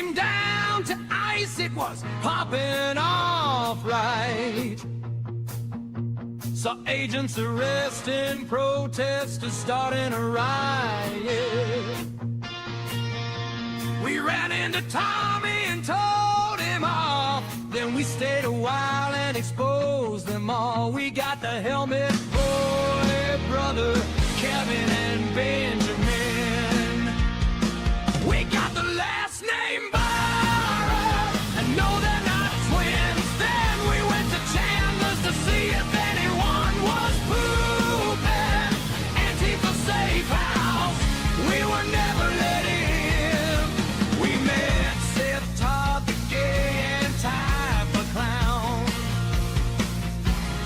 came down to ice, it was popping off right. Saw agents arresting protesters, starting a riot. We ran into Tommy and told him off. Then we stayed a while and exposed them all. We got the Helmet Boy, brother Kevin and Benjamin. We got the last name Barra, and no, they're not twins. Then we went to Chandler's to see if anyone was pooping. Antifa safe house, we were never let in. We met Seth Todd, the gay Antifa clown.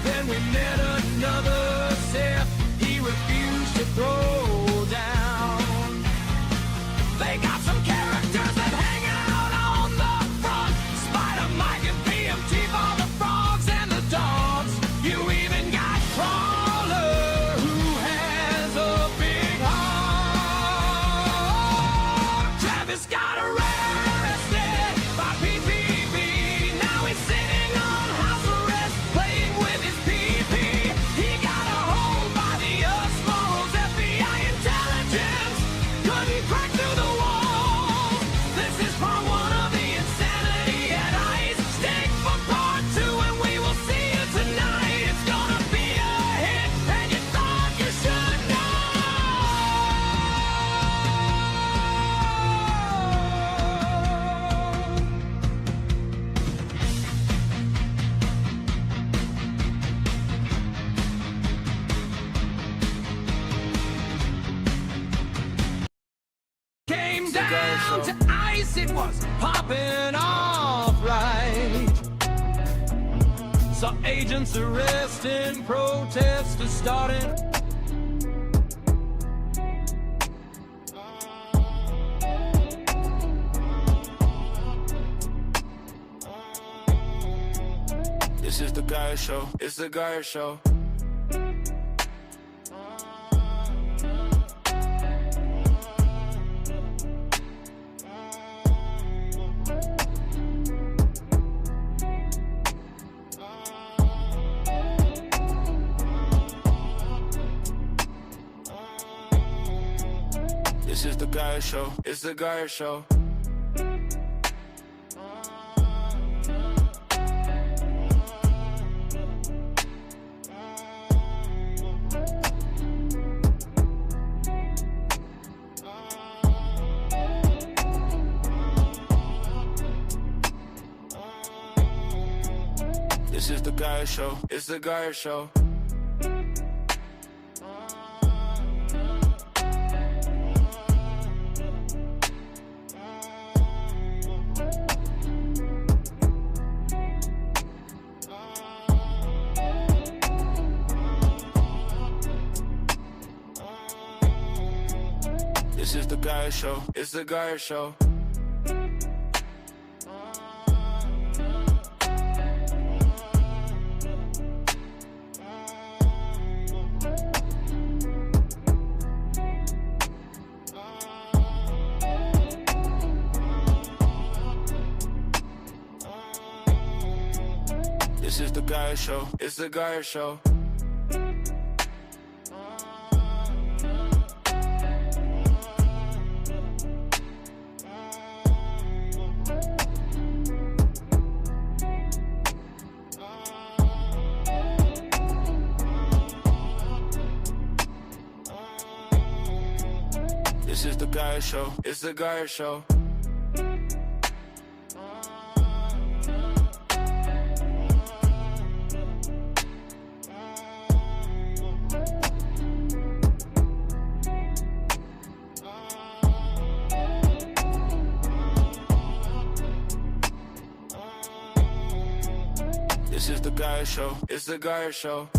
Then we met another Seth, he refused to throw down. They got some characters that hang out on the front. Spider Mike and PMT for the frogs and the dogs. You even got Crawler, who has a big heart. Travis got arrested by PPP. Now he's sitting on house arrest, playing with his PP. He got a hold by the Usmos, FBI intelligence. Couldn't crack through the wall. This is part one of the insanity at ice. Stick for part two, and we will see you tonight. It's gonna be a hit, and you thought you should Came down to ice, it was popping off right. Saw agents arresting protesters, starting. This is the Guyer Show. It's the Guyer Show. This is the Guyer Show. It's the Guyer Show. This is the Guyer Show. It's the Guyer Show. This is the Guyer Show. It's the Guyer Show. This is the Guyer Show. It's the Guyer Show. This is the Guyer Show. It's the Guyer Show. This is the Guyer Show. It's the Guyer Show.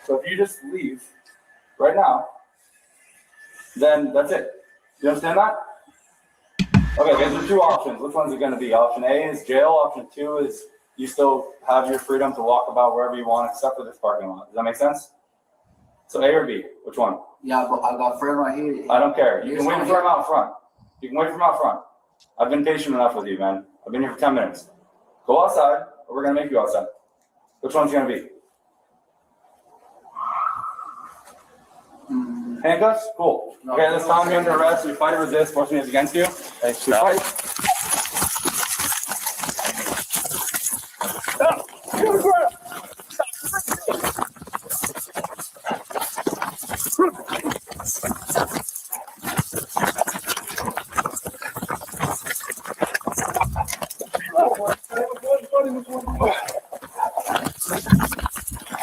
So if you just leave right now, then that's it. You understand that? Okay, guys, there are two options. Which one's it going to be? Option A is jail. Option 2 is you still have your freedom to walk about wherever you want except for this parking lot. Does that make sense? So A or B? Which one? Yeah, but I got a friend right here. I don't care. You can wait for him out front. You can wait for him out front. I've been patient enough with you, man. I've been here for 10 minutes. Go outside, or we're going to make you outside. Which one's going to be? Handcuffs? Cool. Okay, this time you're under arrest. You fight or resist. Force me is against you. Okay, fight.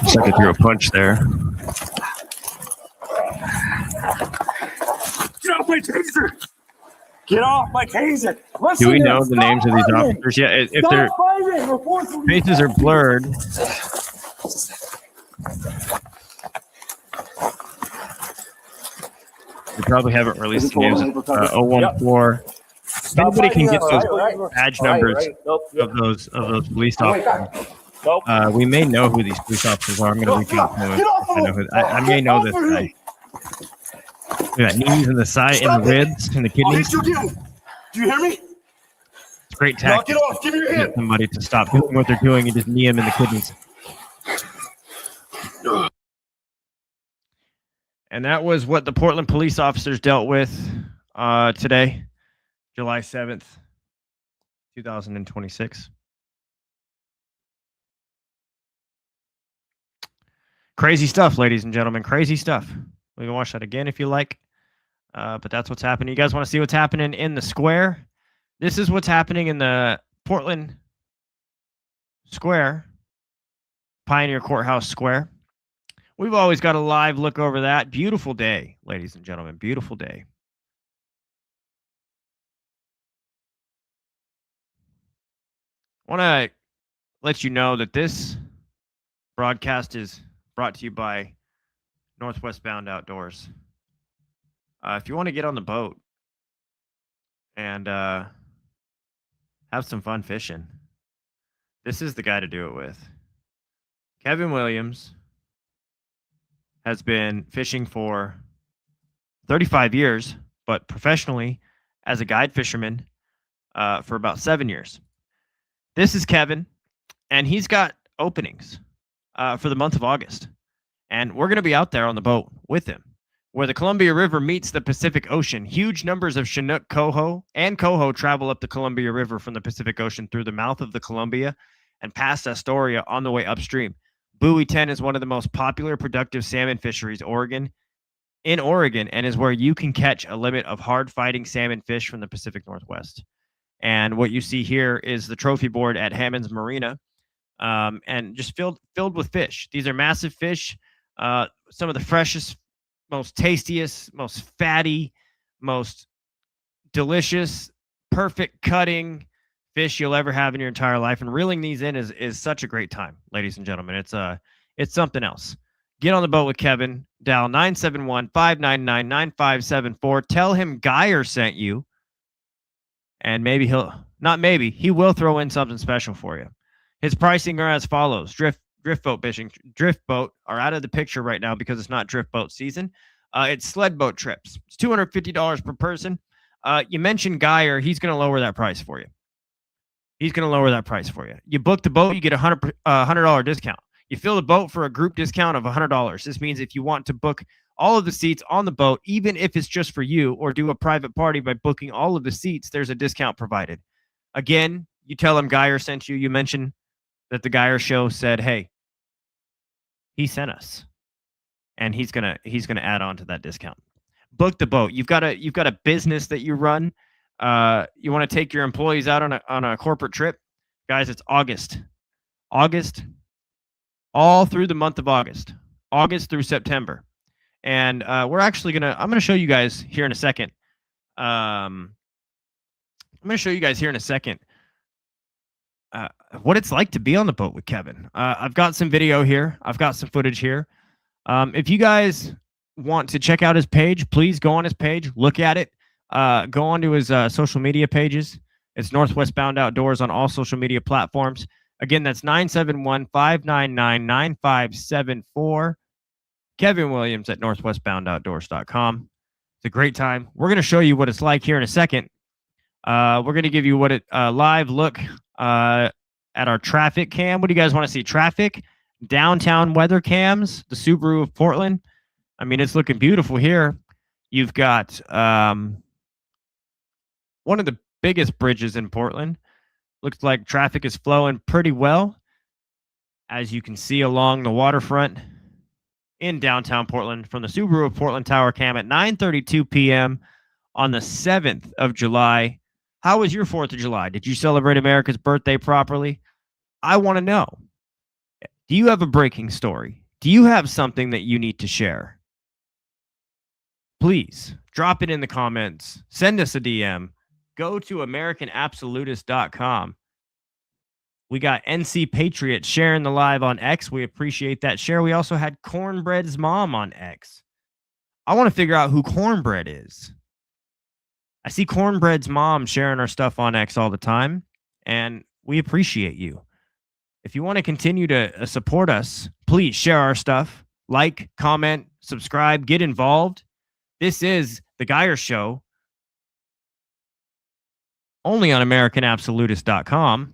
Looks like I threw a punch there. Get off my taser! Get off my taser! Do we know the names of these officers? Yeah, if their faces are blurred. We probably haven't released the names of 014. If anybody can get those badge numbers of those police officers, we may know who these police officers are. I'm going to reach out to them. I may know this guy. We got knees in the side, in the ribs, in the kidneys. Do you hear me? It's a great tactic. Knock it off. Give me your hand. Get somebody to stop doing what they're doing and just knee him in the kidneys. And that was what the Portland police officers dealt with today, July 7th, 2026. Crazy stuff, ladies and gentlemen. Crazy stuff. We can watch that again if you like. But that's what's happening. You guys want to see what's happening in the square? This is what's happening in the Portland Square, Pioneer Courthouse Square. We've always got a live look over that. Beautiful day, ladies and gentlemen. Beautiful day. I want to let you know that this broadcast is brought to you by Northwest Bound Outdoors. If you want to get on the boat and have some fun fishing, this is the guy to do it with. Kevin Williams has been fishing for 35 years, but professionally as a guide fisherman for about 7 years. This is Kevin, and he's got openings for the month of August. And we're going to be out there on the boat with him, where the Columbia River meets the Pacific Ocean. Huge numbers of Chinook coho and coho travel up the Columbia River from the Pacific Ocean through the mouth of the Columbia and past Astoria on the way upstream. Buoy 10 is one of the most popular productive salmon fisheries in Oregon, and is where you can catch a limit of hard-fighting salmon fish from the Pacific Northwest. And what you see here is the trophy board at Hammond's Marina, and just filled with fish. These are massive fish, some of the freshest, most tastiest, most fatty, most delicious, perfect cutting fish you'll ever have in your entire life. And reeling these in is such a great time, ladies and gentlemen. It's something else. Get on the boat with Kevin. Dial 971-599-9574. Tell him Guyer sent you, and maybe he will throw in something special for you. His pricing are as follows. Drift boat are out of the picture right now because it's not drift boat season. It's sled boat trips. It's $250 per person. You mentioned Guyer, he's going to lower that price for you. You book the boat, you get a $100 discount. You fill the boat for a group discount of $100. This means if you want to book all of the seats on the boat, even if it's just for you, or do a private party by booking all of the seats, there's a discount provided. Again, you tell him Guyer sent you. You mention that the Guyer show said, hey, he sent us, and he's gonna add on to that discount. Book the boat. You've got a business that you run. You want to take your employees out on a corporate trip, guys. It's August, all through the month of August through September, and I'm gonna show you guys here in a second. What it's like to be on the boat with Kevin. I've got some video here. I've got some footage here. If you guys want to check out his page, please go on his page, look at it, go onto his social media pages. It's Northwest Bound Outdoors on all social media platforms. Again, that's 971-599-9574. Kevin Williams at northwestboundoutdoors.com. It's a great time. We're going to show you what it's like here in a second. We're going to give you what it live look at our traffic cam. What do you guys want to see? Traffic, downtown weather cams, the Subaru of Portland. I mean, it's looking beautiful here. You've got one of the biggest bridges in Portland. Looks like traffic is flowing pretty well, as you can see along the waterfront in downtown Portland from the Subaru of Portland Tower Cam at 9:32 p.m. on the 7th of July. How was your 4th of July? Did you celebrate America's birthday properly? I want to know. Do you have a breaking story? Do you have something that you need to share? Please drop it in the comments. Send us a DM. Go to AmericanAbsolutist.com. We got NC Patriot sharing the live on X. We appreciate that share. We also had Cornbread's mom on X. I want to figure out who Cornbread is. I see Cornbread's mom sharing our stuff on X all the time, and we appreciate you. If you want to continue to support us, please share our stuff. Like, comment, subscribe, get involved. This is The Geyer Show, only on AmericanAbsolutist.com.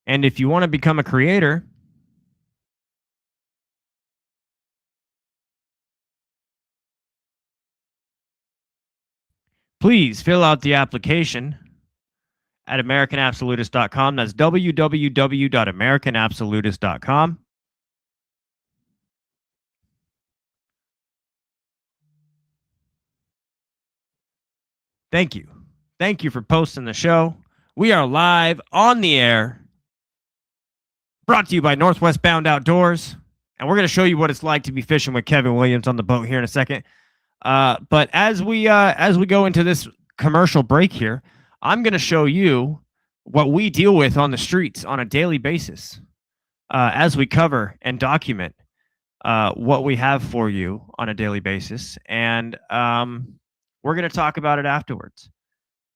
And if you want to become a creator, please fill out the application at AmericanAbsolutist.com. That's www.AmericanAbsolutist.com. Thank you. Thank you for posting the show. We are live on the air, brought to you by Northwest Bound Outdoors. And we're going to show you what it's like to be fishing with Kevin Williams on the boat here in a second. But as we go into this commercial break here, I'm going to show you what we deal with on the streets on a daily basis as we cover and document what we have for you on a daily basis. And we're going to talk about it afterwards.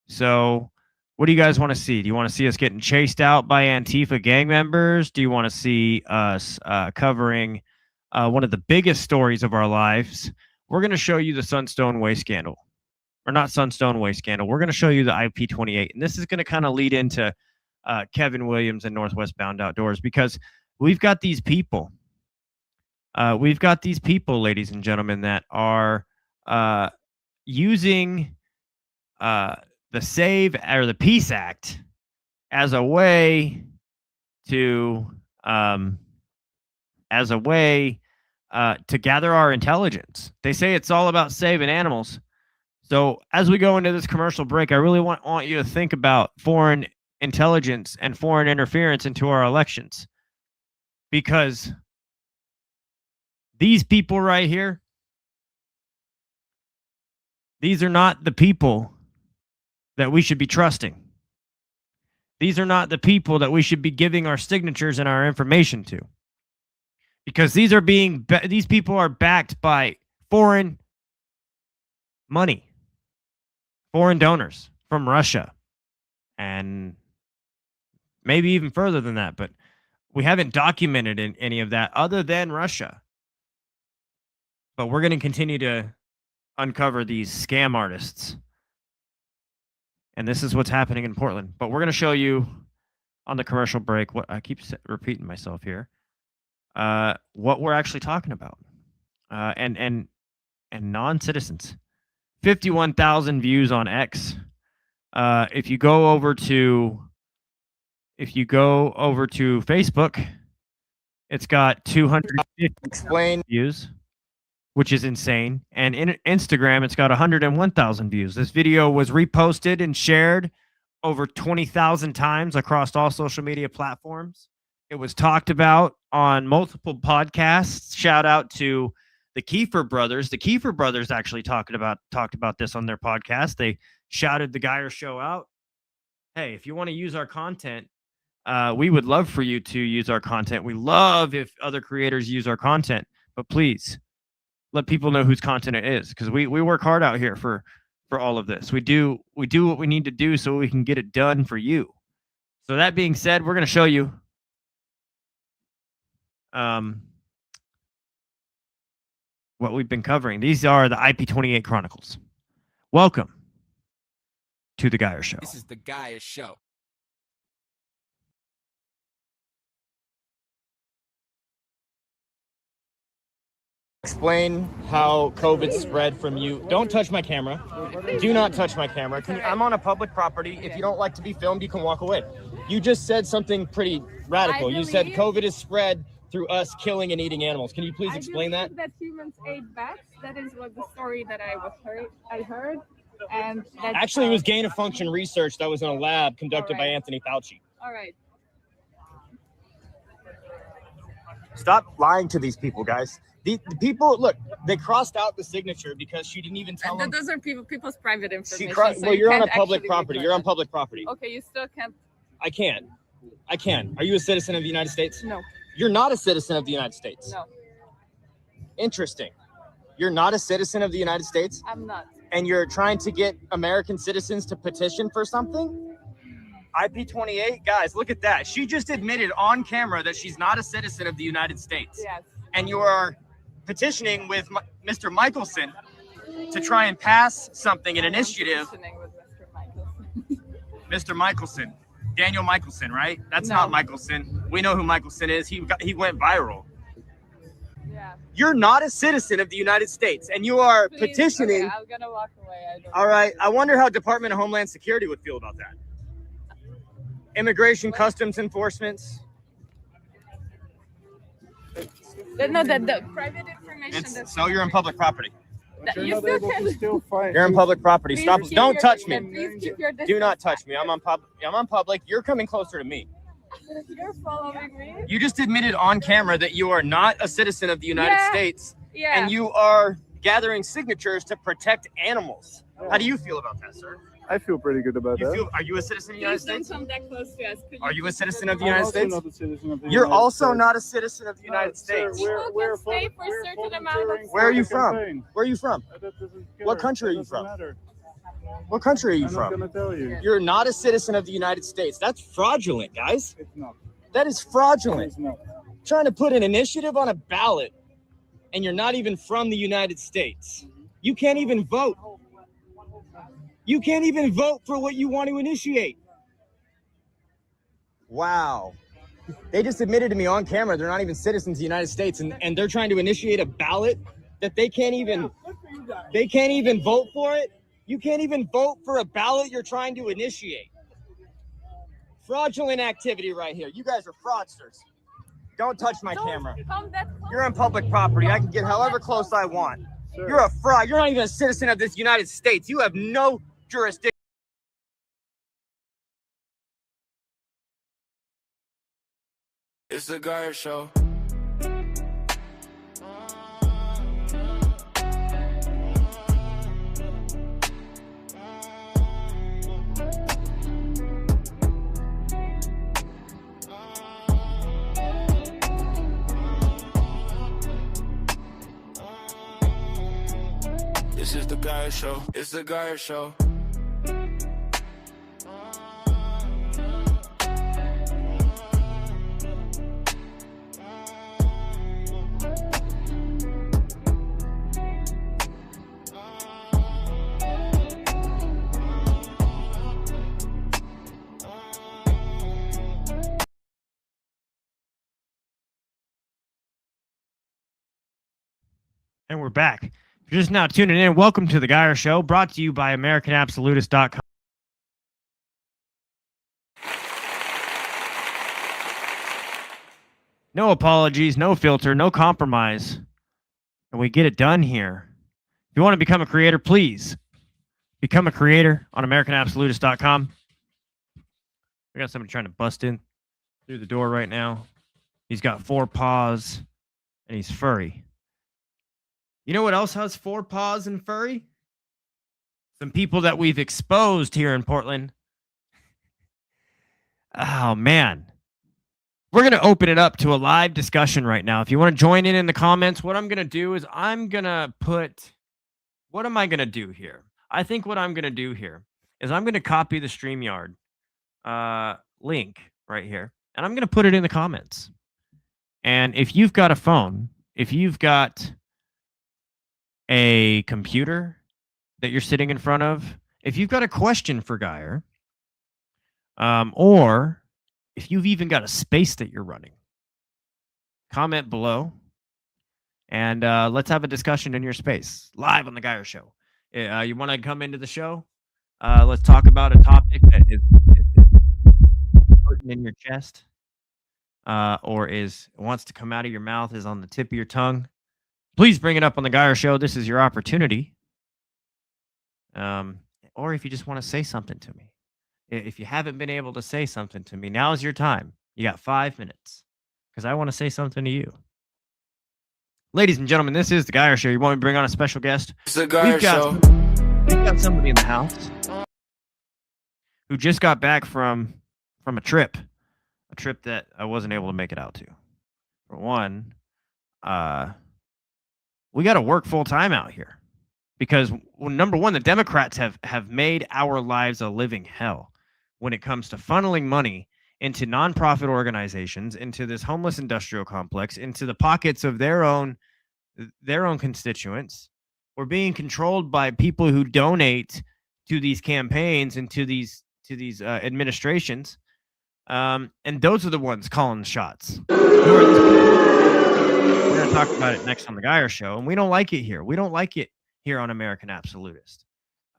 So what do you guys want to see? Do you want to see us getting chased out by Antifa gang members? Do you want to see us covering one of the biggest stories of our lives? We're going to show you the Sunstone Way scandal. Or not Sunstone Way scandal. We're going to show you the IP28. And this is going to kind of lead into Kevin Williams and Northwest Bound Outdoors, because we've got these people. Ladies and gentlemen, that are using the SAVE or the Peace Act as a way to gather our intelligence. They say it's all about saving animals. So as we go into this commercial break, I really want you to think about foreign intelligence and foreign interference into our elections, because these people right here, these are not the people that we should be trusting. These are not the people that we should be giving our signatures and our information to, because these people are backed by foreign money, foreign donors from Russia, and maybe even further than that. But we haven't documented any of that other than Russia. But we're going to continue to uncover these scam artists. And this is what's happening in Portland. But we're going to show you on the commercial break, what I keep repeating myself here, what we're actually talking about. And non-citizens. 51,000 views on X. If you go over to Facebook, it's got 250 views, which is insane. And in Instagram, it's got 101,000 views. This video was reposted and shared over 20,000 times across all social media platforms. It was talked about on multiple podcasts. Shout out to the Kiefer brothers. The Kiefer brothers actually talked about this on their podcast. They shouted the Geyer Show out. Hey, if you want to use our content, We would love for you to use our content. We love if other creators use our content, but please let people know whose content it is, because we work hard out here for all of this. We do what we need to do so we can get it done for you. So that being said, we're going to show you what we've been covering. These are the IP28 Chronicles. Welcome to the Guyer Show. This is the Guyer Show. Explain how COVID spread from you. Don't touch my camera. Do not touch my camera. I'm on a public property. If you don't like to be filmed, you can walk away. You just said something pretty radical. You said COVID is spread through us killing and eating animals. Can you please explain that? That humans ate bats. That is what the story that I heard. And that's Actually, it was gain of function research that was in a lab conducted by Anthony Fauci. All right. Stop lying to these people, guys. The people, look, they crossed out the signature because she didn't even tell them. Those are people's private information. Well, you're on a public property. You're on public property. Okay, you still can't. I can. Are you a citizen of the United States? No. You're not a citizen of the United States. No. Interesting. You're not a citizen of the United States? I'm not. And you're trying to get American citizens to petition for something? IP28, guys, look at that. She just admitted on camera that she's not a citizen of the United States. Yes. And you are petitioning with Mr. Michelson to try and pass something, an initiative. With Mr. Michelson. Mr. Michelson, Daniel Michelson, right? That's No. not Michelson. We know who Michelson is. He went viral. Yeah. You're not a citizen of the United States, and you are Please, petitioning. Okay, I'm gonna walk away. All right. I wonder how Department of Homeland Security would feel about that. Immigration, Customs Enforcements. No, the private information. So you're in public property. You still can. You're in public property. Please Stop. keep Don't your touch distance. me. Please keep your Do distance. not touch me. I'm on public. You're coming closer to me. You're following me. You just admitted on camera that you are not a citizen of the United Yeah. States, Yeah. and you are gathering signatures to protect animals. How do you feel about that, sir? I feel pretty good about that. Are you a citizen of the United Please don't States? come that close to us. Could Are you a citizen of the I'm United also States? not a citizen of the You're United also States. not a citizen of the United Sir, States. we're People can stay for a certain amount of volunteering Where are you for the from? campaign. Where are you from? That doesn't What care. country are That you doesn't from? matter. What country are you I'm not from? gonna tell you. You're not a citizen of the United States. That's fraudulent, guys. It's not. That is fraudulent. It's not. Trying to put an initiative on a ballot, and you're not even from the United States. You can't even vote. You can't even vote for what you want to initiate. Wow. They just admitted to me on camera they're not even citizens of the United States, and they're trying to initiate a ballot that they can't even vote for it. You can't even vote for a ballot you're trying to initiate. Fraudulent activity right here. You guys are fraudsters. Don't touch my camera. Come that close. You're on public property. I can get however close I want. Sir. You're a fraud. You're not even a citizen of this United States. You have no jurisdiction. It's the Guyer Show. This is the Guyer Show. It's the Guyer Show. And we're back. If you're just now tuning in, welcome to the Guyer Show, brought to you by AmericanAbsolutist.com. No apologies, no filter, no compromise. And we get it done here. If you want to become a creator, please become a creator on AmericanAbsolutist.com. We got somebody trying to bust in through the door right now. He's got 4 paws and he's furry. You know what else has 4 paws and furry? Some people that we've exposed here in Portland. Oh, man. we're going to open it up to a live discussion right now. If you want to join in the comments, what I'm going to do is I'm going to put, what am I going to do here? I think what I'm going to do here is I'm going to copy the StreamYard link right here, and I'm going to put it in the comments. And if you've got a phone, if you've got a computer that you're sitting in front of, if you've got a question for Guyer, or if you've even got a space that you're running, comment below, and let's have a discussion in your space live on the Guyer Show. You want to come into the show? Let's talk about a topic that is putting in your chest, or wants to come out of your mouth, is on the tip of your tongue. Please bring it up on the Guyer Show. This is your opportunity. Or if you just want to say something to me. If you haven't been able to say something to me, now is your time. You got 5 minutes because I want to say something to you. Ladies and gentlemen, this is the Guyer Show. You want me to bring on a special guest? It's the Guyer Show. We've got somebody in the house who just got back from a trip that I wasn't able to make it out to. For one, we got to work full time out here because, well, number one, the Democrats have made our lives a living hell when it comes to funneling money into nonprofit organizations, into this homeless industrial complex, into the pockets of their own constituents. We're being controlled by people who donate to these campaigns and to these administrations, and those are the ones calling the shots. We're going to talk about it next on the Guyer Show, and we don't like it here. We don't like it here on American Absolutist,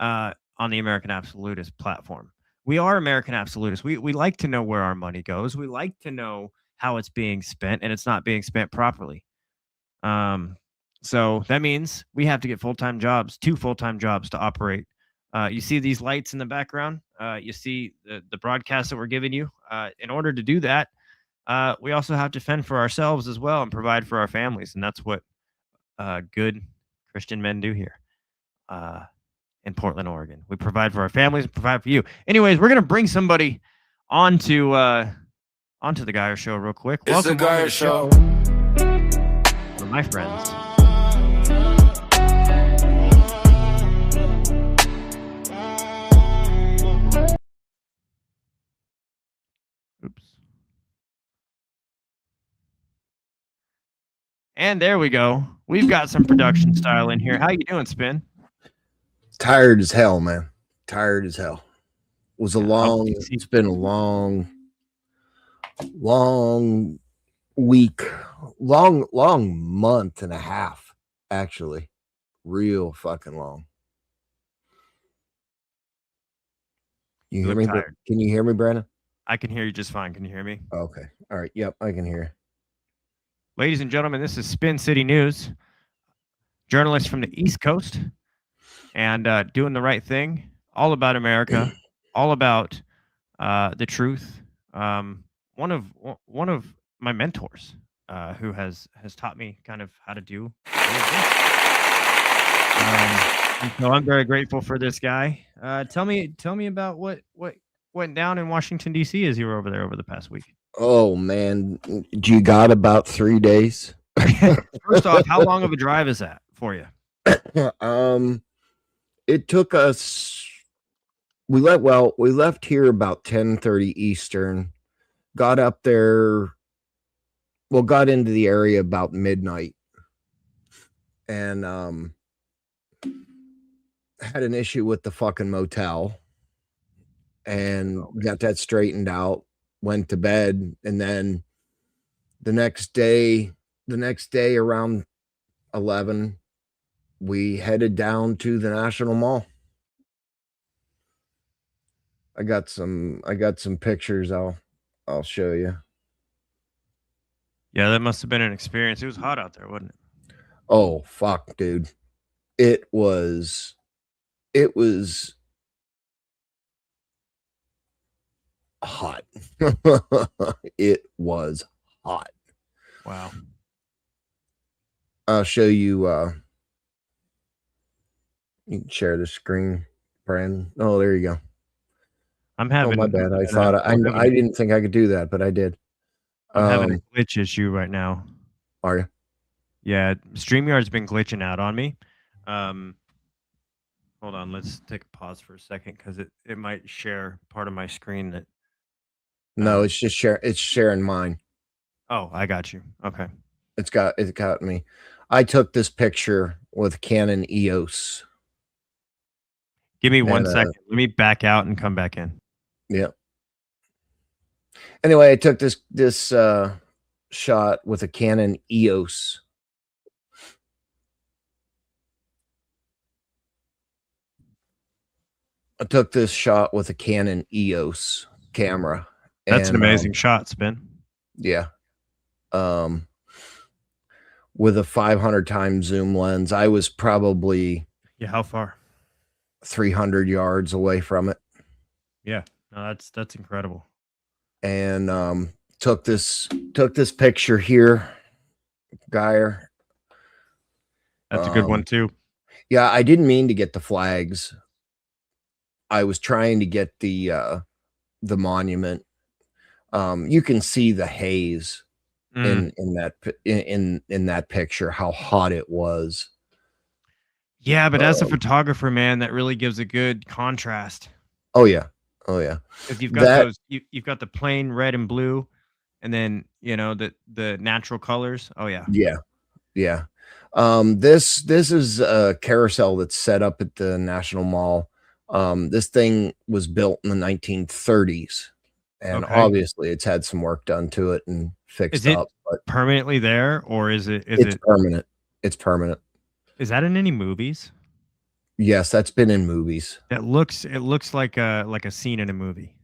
on the American Absolutist platform. We are American Absolutists. We like to know where our money goes. We like to know how it's being spent, and it's not being spent properly. So that means we have to get full-time jobs, 2 full-time jobs to operate. You see these lights in the background. You see the broadcast that we're giving you. In order to do that, we also have to fend for ourselves as well and provide for our families. And that's what good Christian men do here in Portland, Oregon. We provide for our families and provide for you. Anyways, we're going to bring somebody onto the Guyer Show real quick. It's Welcome the Guyer Show. One of my friends. Oops. And there we go. We've got some production style in here. How you doing, Spin? Tired as hell, man. Tired as hell. It's been a long week, long month and a half, actually. Real fucking long. You hear me? Tired. Can you hear me, Brandon? I can hear you just fine. Can you hear me? Okay. All right. Yep, I can hear. Ladies and gentlemen, this is Spin City News. Journalist from the East Coast and doing the right thing. All about America. All about the truth. One of my mentors who has taught me kind of how to do. And so I'm very grateful for this guy. Tell me about what went down in Washington, D.C. as you were over there over the past week. Oh, man. You got about 3 days? First off, how long of a drive is that for you? It took us, we left here about 10:30 Eastern, got up there, got into the area about midnight, and had an issue with the fucking motel, and got that straightened out, went to bed, and then the next day around 11, we headed down to the National Mall. I got some pictures I'll show you. Yeah, that must have been an experience. It was hot out there, wasn't it? Oh, fuck, dude. It was hot. It was hot. Wow. I'll show you. You can share the screen, Brandon. Oh, there you go. I'm having. Oh, my bad. I didn't think I could do that, but I did. I'm having a glitch issue right now. Are you? Yeah, StreamYard's been glitching out on me. Hold on, let's take a pause for a second because it might share part of my screen that. No, it's just sharing mine. Oh, I got you. Okay. It got me. I took this picture with Canon EOS. Give me 1 second. Let me back out and come back in. Yeah. Anyway, I took this shot with a Canon EOS. I took this shot with a Canon EOS camera. That's an amazing shot, Spin. Yeah. With a 500 times zoom lens. I was probably how far? 300 yards away from it. Yeah. No, that's incredible. And took this picture here, Guyer. That's a good one too. Yeah, I didn't mean to get the flags. I was trying to get the monument. You can see the haze in that picture, how hot it was. Yeah, but as a photographer, man, that really gives a good contrast. Oh yeah. Because you've got you've got the plain red and blue, and then the natural colors. Oh yeah. Yeah. This is a carousel that's set up at the National Mall. This thing was built in the 1930s, and obviously it's had some work done to it and fixed up. But permanently there, or is it? It's permanent. It's permanent. Is that in any movies? Yes, that's been in movies. It looks like a scene in a movie.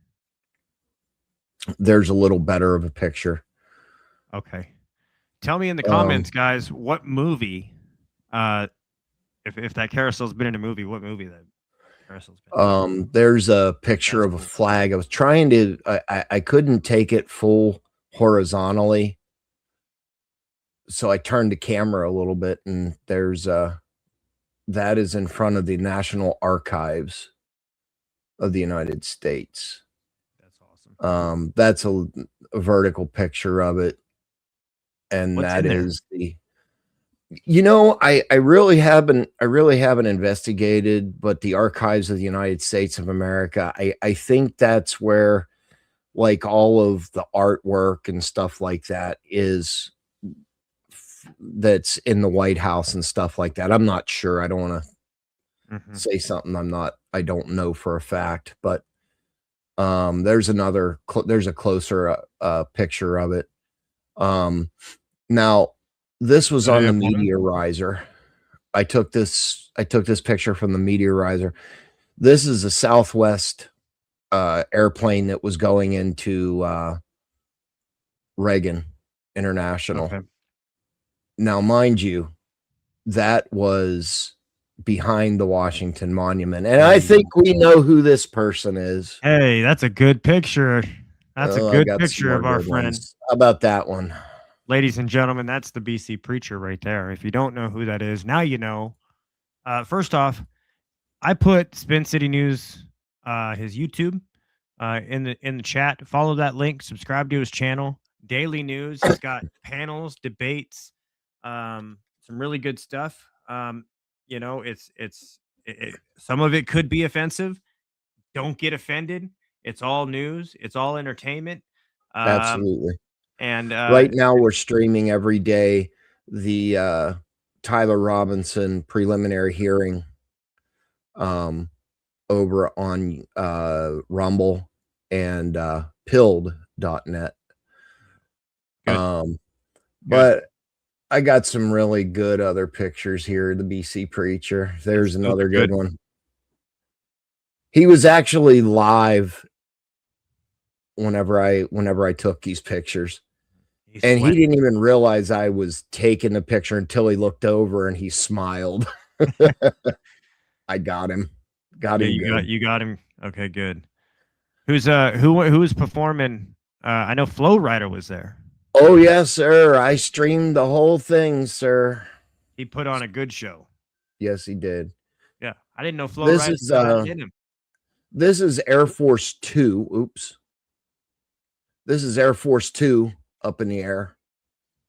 There's a little better of a picture. Okay. Tell me in the comments, guys, what movie, if that carousel's been in a movie, what movie that carousel's been? There's a picture of a flag. I was trying to, I couldn't take it full horizontally, so I turned the camera a little bit, and there's that is in front of the National Archives of the United States. That's awesome. That's a vertical picture of it. And what's that is I really haven't investigated, but the Archives of the United States of America, I think that's where like all of the artwork and stuff like that is, that's in the White House and stuff like that. I'm not sure. I don't want to say something I don't know for a fact, but there's a closer picture of it. Now this was on the meteorizer. I took this picture from the meteorizer. This is a Southwest airplane that was going into Reagan International. Okay. Now, mind you, that was behind the Washington Monument, and I think we know who this person is. Hey, that's a good picture. That's a good picture of our friend. How about that one? Ladies and gentlemen, that's the BC Preacher right there. If you don't know who that is, now you know. First off, I put Spin City News, his YouTube, in the chat. Follow that link. Subscribe to his channel. Daily news. He's got panels, debates, some really good stuff. It's some of it could be offensive. Don't get offended. It's all news. It's all entertainment. Absolutely. And right now we're streaming every day the Tyler Robinson preliminary hearing over on Rumble and pilled.net. But I got some really good other pictures here. The BC Preacher. There's another good one. He was actually live whenever I took these pictures. And he didn't even realize I was taking the picture until he looked over and he smiled. I got him. You got him. Okay, good. Who was performing? I know Flow Rider was there. Oh yes, sir. I streamed the whole thing, sir. He put on a good show. Yes, he did. Yeah, I didn't know Flow Rider did him. This is Air Force 2. Oops. This is Air Force 2 up in the air.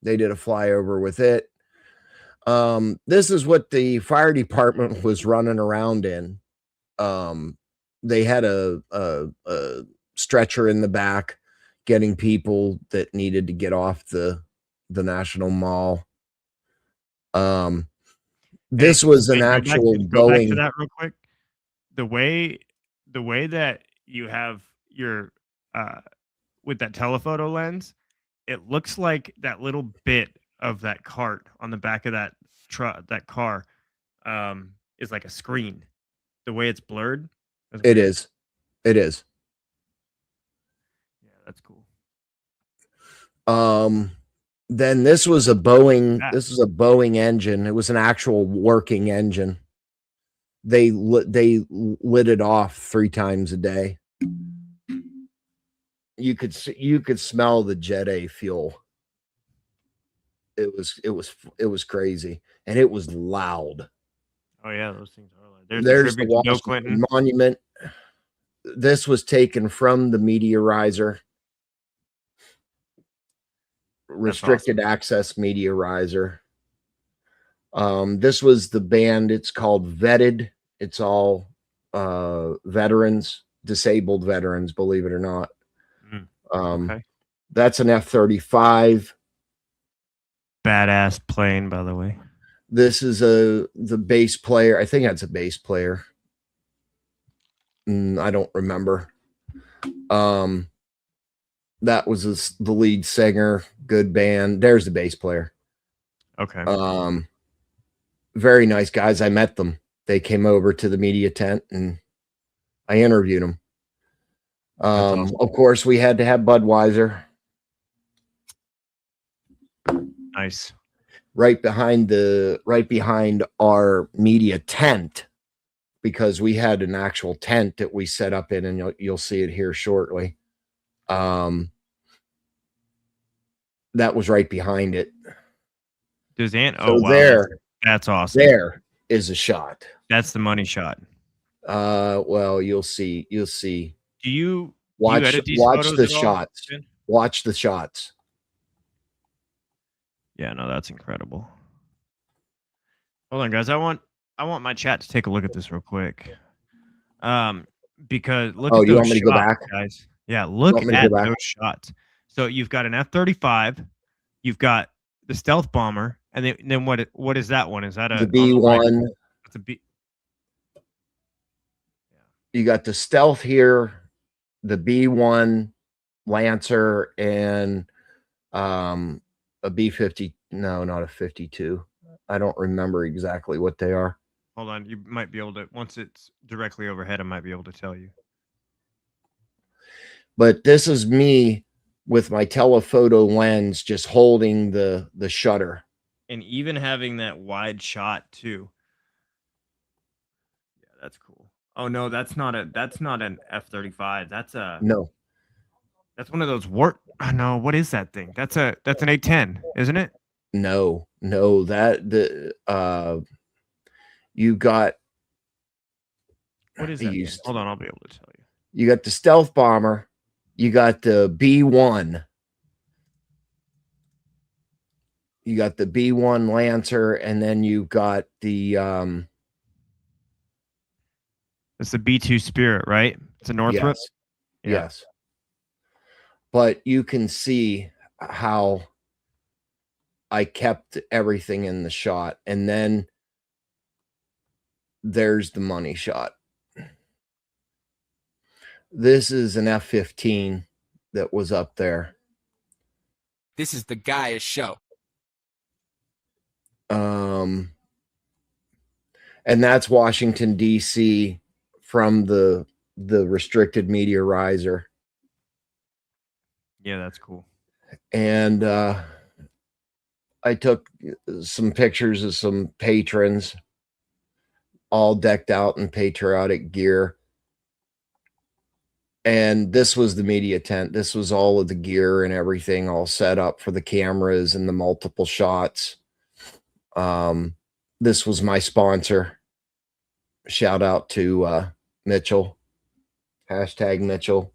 They did a flyover with it. This is what the fire department was running around in. They had a stretcher in the back, getting people that needed to get off the National Mall. This was an actual go back to Boeing. that real quick. The way that you have your with that telephoto lens, it looks like that little bit of that cart on the back of that car is like a screen. The way it's blurred. It is. It is. Yeah, that's cool. Then this was a Boeing. This was a Boeing engine. It was an actual working engine. They lit it off 3 times a day. You could smell the Jet A fuel. It was crazy, and it was loud. Oh yeah, those things are loud. There's the the Washington Monument. This was taken from the meteorizer. Restricted access meteorizer. This was the band. It's called Vetted. It's all veterans, disabled veterans, believe it or not. Okay. That's an F-35. Badass plane, by the way. This is the bass player. I think that's a bass player. I don't remember. That was the lead singer. Good band. There's the bass player. Okay. Very nice guys. I met them. They came over to the media tent and I interviewed them. Awesome. Of course, we had to have Budweiser. Nice. Right behind our media tent, because we had an actual tent that we set up in, and you'll see it here shortly. That was right behind it. Does Ant? So wow, there, that's awesome. There is a shot. That's the money shot. Well, you'll see. Do you watch the shots? All? Watch the shots. Yeah, no, that's incredible. Hold on, guys. I want my chat to take a look at this real quick. Because look at those you want me to shots, go back, guys? Yeah, look at those shots. So you've got an F-35, you've got the stealth bomber, and then what is that one? Is that the B-1? That's a B. Yeah. You got the stealth here, the B-1 Lancer, and a B-50. No, not a 52. I don't remember exactly what they are. Hold on, you might be able to, once it's directly overhead, I might be able to tell you. But this is me with my telephoto lens just holding the shutter. And even having that wide shot too. Yeah, that's cool. Oh no, that's not an F-35. That's one of those no, what is that thing? That's an A-10, isn't it? No, that you got. What is that? Hold on, I'll be able to tell you. You got the stealth bomber. You got the B-1. You got the B-1 Lancer, and then you got the it's the B-2 Spirit, right? It's a Northrop. Yes. Yeah. Yes. But you can see how I kept everything in the shot, and then there's the money shot. This is an F-15 that was up there. This is the Gaia show. And that's Washington, D.C. from the restricted meteorizer. Yeah, that's cool. And I took some pictures of some patrons all decked out in patriotic gear. And this was the media tent. This was all of the gear and everything all set up for the cameras and the multiple shots. This was my sponsor. Shout out to Mitchell. #Mitchell.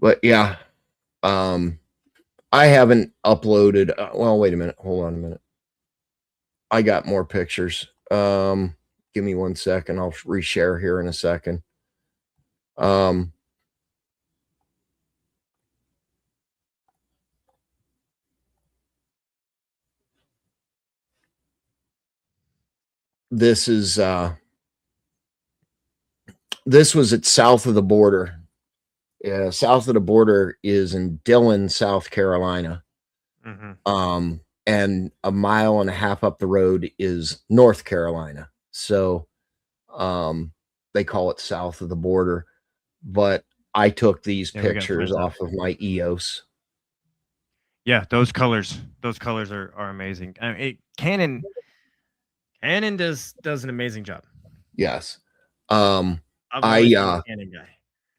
But yeah, I haven't uploaded. Well, wait a minute. Hold on a minute. I got more pictures. Give me 1 second. I'll reshare here in a second. This was at south of the border. South of the border is in Dillon, South Carolina. And a mile and a half up the road is North Carolina. So they call it south of the border. But I took these pictures off of my EOS. Yeah, those colors are amazing. I mean, Canon does an amazing job. Yes. I've always been a Canon guy.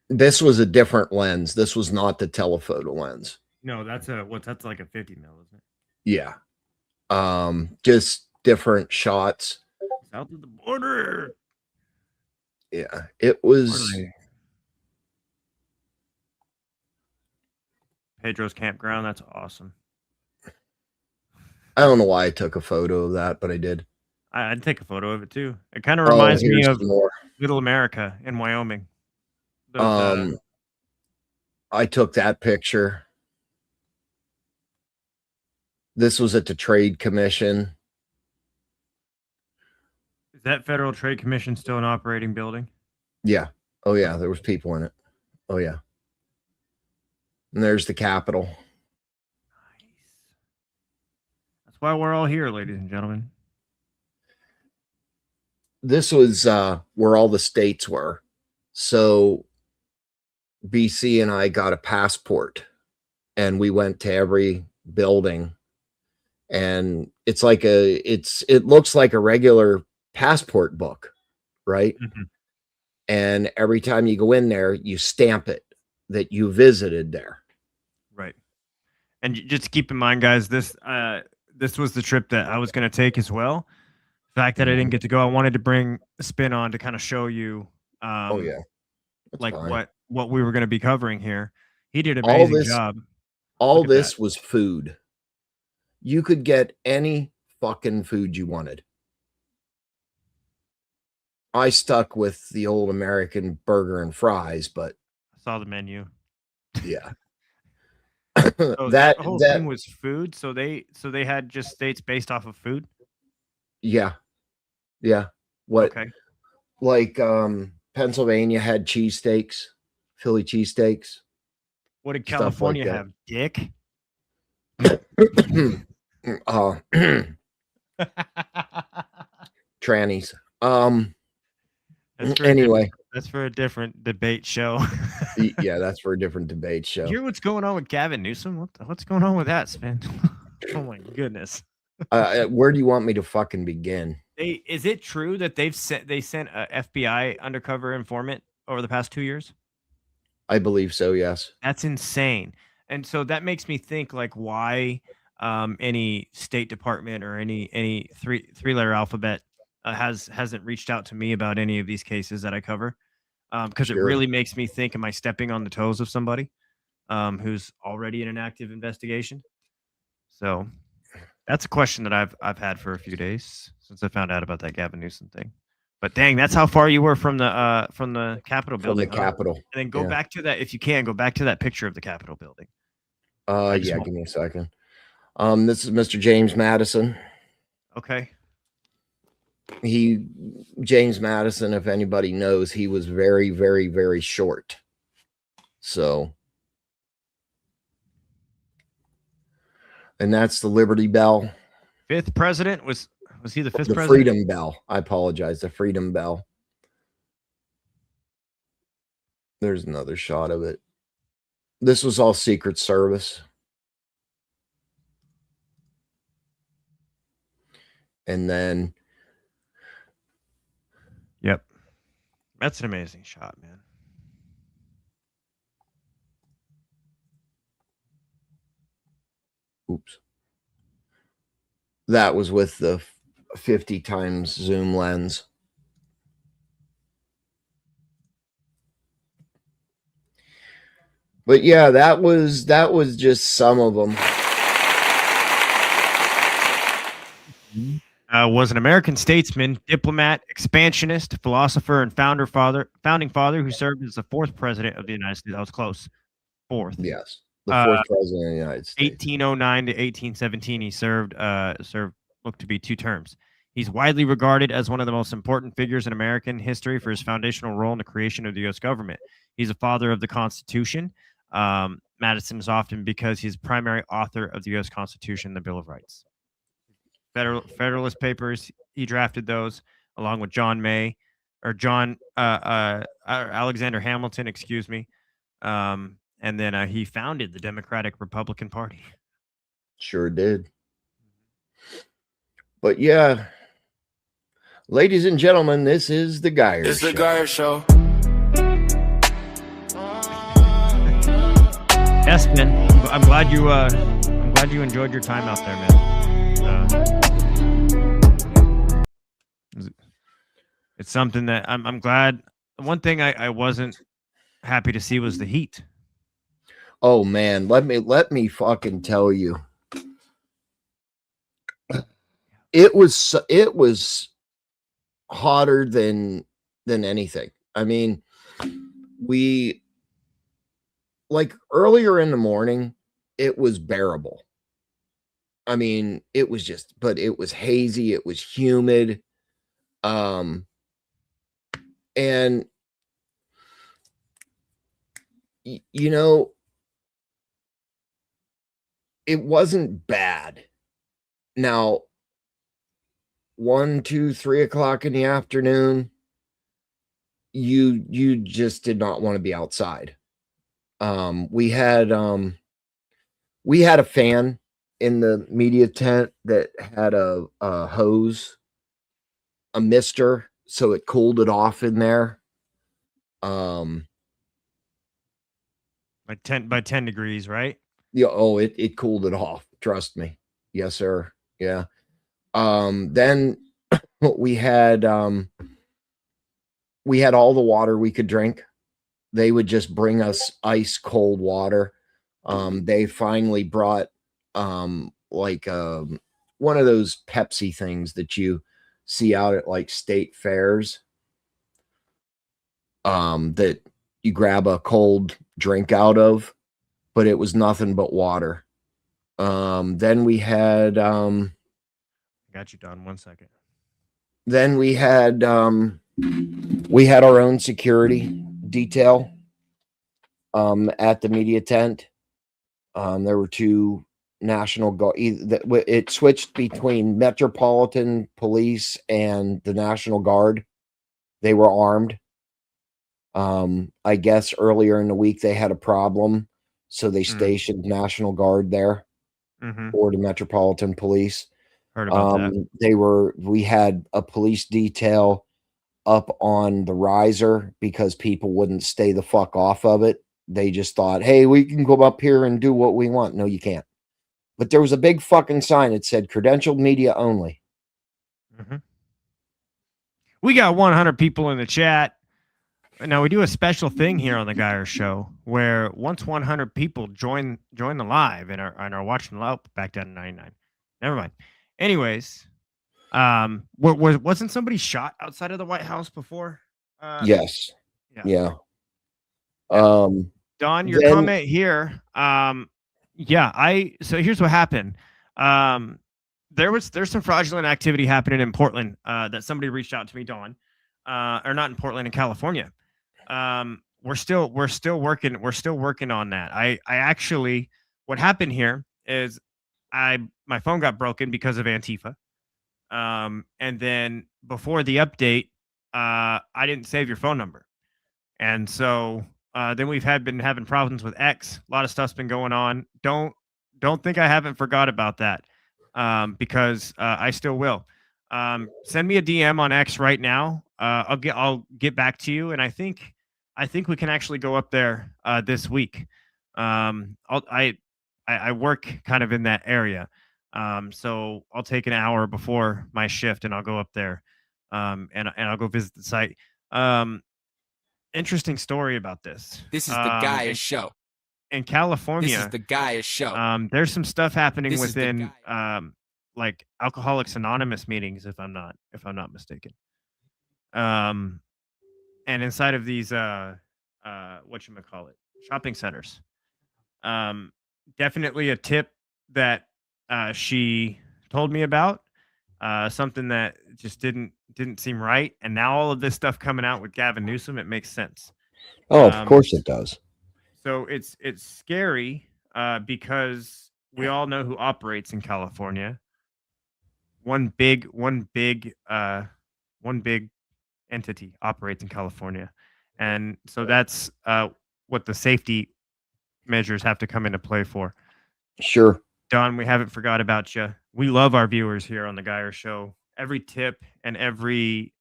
This was a different lens. This was not the telephoto lens. No, that's like a 50 mil, isn't it? Yeah. Just different shots. South of the border. Yeah, it was Pedro's campground. That's awesome. I don't know why I took a photo of that, but I did. I'd take a photo of it too. It kind of reminds me of more. Middle America in Wyoming. I took that picture. This was at the Trade Commission. Is that Federal Trade Commission still an operating building? Yeah. Oh yeah, there was people in it. Oh yeah. And there's the Capitol. Nice. That's why we're all here, ladies and gentlemen. This was where all the states were. So BC and I got a passport and we went to every building, and it's like it looks like a regular passport book, right? And every time you go in there, you stamp it that you visited there. Right. And just keep in mind, guys, this was the trip that I was going to take as well. The fact that I didn't get to go, I wanted to bring a spin on to kind of show you like fine. what we were going to be covering here. He did an amazing job. All this was food. You could get any fucking food you wanted. I stuck with the old American burger and fries, but I saw the menu. Yeah. So that whole thing was food. So they had just states based off of food. Yeah. Yeah. What? Okay. Like Pennsylvania had cheesesteaks, Philly cheesesteaks. What did California have? Dick. Trannies. Anyway, that's for a different debate show. Yeah, that's for a different debate show. You hear what's going on with Gavin Newsom? What's going on with that, Sven? Oh my goodness. Where do you want me to fucking begin? Is it true that they sent a FBI undercover informant over the past 2 years? I believe so, yes. That's insane. And so that makes me think, like, why any State Department or any three-letter alphabet hasn't reached out to me about any of these cases that I cover, because it really makes me think, am I stepping on the toes of somebody who's already in an active investigation? So that's a question that I've had for a few days since I found out about that Gavin Newsom thing. But dang, that's how far you were from the Capitol building. From the Capitol. And then go back to that, if you can, go back to that picture of the Capitol building. Yeah, give me a second. This is Mr. James Madison. Okay. James Madison, if anybody knows, he was very, very, very short. So, and that's the Liberty Bell. Fifth president was he the fifth president? The Freedom Bell. I apologize. The Freedom Bell. There's another shot of it. This was all Secret Service. And then. Yep. That's an amazing shot, man. Oops. That was with the 50 times zoom lens. But yeah, that was just some of them. Was an American statesman, diplomat, expansionist, philosopher, and founding father who served as the fourth president of the United States. That was close. Fourth. Yes, the fourth president of the United States. 1809 to 1817, he served looked to be 2 terms. He's widely regarded as one of the most important figures in American history for his foundational role in the creation of the U.S. government. He's a father of the Constitution. Madison is often because he's primary author of the U.S. Constitution, the Bill of Rights. Federalist Papers, he drafted those along with John May, or John Alexander Hamilton, excuse me. And then he founded the Democratic Republican Party. Sure did. But yeah, ladies and gentlemen, this is the Geyer It's Show. the Geyer Show. Yes, man. I'm glad you enjoyed your time out there, man. It's something that I'm glad. One thing I wasn't happy to see was the heat. Oh man, let me fucking tell you. It was hotter than anything. I mean, we, like, earlier in the morning, it was bearable. I mean, it was just, but it was hazy, it was humid. And you know, it wasn't bad. Now, 1, 2, 3 o'clock in the afternoon, you just did not want to be outside. We had a fan in the media tent that had a hose, a mister, so it cooled it off in there. By 10 degrees, right? Yeah, oh, it cooled it off. Trust me. Yes, sir. Yeah. Then we had all the water we could drink. They would just bring us ice cold water. They finally brought one of those Pepsi things that you see out at like state fairs. That you grab a cold drink out of, but it was nothing but water. Then we had I got you, Don. 1 second. Then we had our own security detail at the media tent. There were 2 national guard. It switched between Metropolitan Police and the National Guard. They were armed. I guess earlier in the week they had a problem, so they stationed National Guard there or the Metropolitan Police. Heard about that. We had a police detail up on the riser because people wouldn't stay the fuck off of it. They just thought, hey, we can go up here and do what we want. No, you can't. But there was a big fucking sign that said credentialed media only. We got 100 people in the chat. Now we do a special thing here on the Geyer Show where once 100 people join the live and are watching the live, back down to 99. Never mind. Anyways, wasn't somebody shot outside of the White House before? Yes. Yeah. Don, your comment here. So here's what happened. There's some fraudulent activity happening in Portland that somebody reached out to me, Don, or not in Portland, in California. We're still working on that. I actually, what happened here is my phone got broken because of Antifa. And then before the update, I didn't save your phone number. And so then we've been having problems with X. A lot of stuff's been going on. Don't think I haven't forgot about that. Because I still will. Send me a DM on X right now. I'll get back to you, and I think we can actually go up there this week. I work kind of in that area, so I'll take an hour before my shift, and I'll go up there, and I'll go visit the site. Interesting story about this. This is the Geyer Show. in California, This is the Gaia Show. there's some stuff happening This is the within like Alcoholics Anonymous meetings, if I'm not mistaken. And inside of these whatchamacallit, shopping centers. Definitely a tip that she told me about. Something that just didn't seem right. And now all of this stuff coming out with Gavin Newsom, it makes sense. Oh, of course it does. So it's scary because we all know who operates in California. One big entity operates in California, and so that's what the safety measures have to come into play for. Sure. Don, we haven't forgot about you. We love our viewers here on the Geyer Show. Every tip and every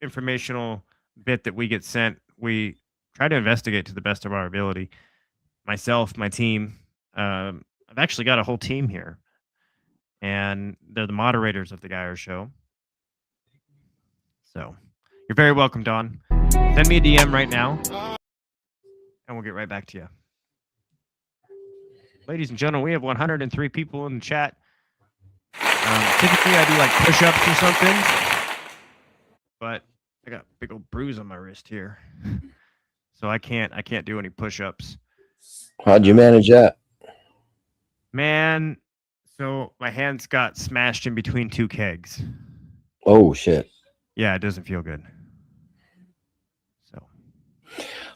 informational bit that we get sent, we try to investigate to the best of our ability. Myself, my team, I've actually got a whole team here, and they're the moderators of the Geyer Show. So you're very welcome, Don. Send me a DM right now, and we'll get right back to you. Ladies and gentlemen, we have 103 people in the chat. Typically, I do like push-ups or something, but I got a big old bruise on my wrist here, so I can't do any push-ups. How'd you manage that? Man, so my hands got smashed in between two kegs. Oh shit. Yeah, it doesn't feel good. So,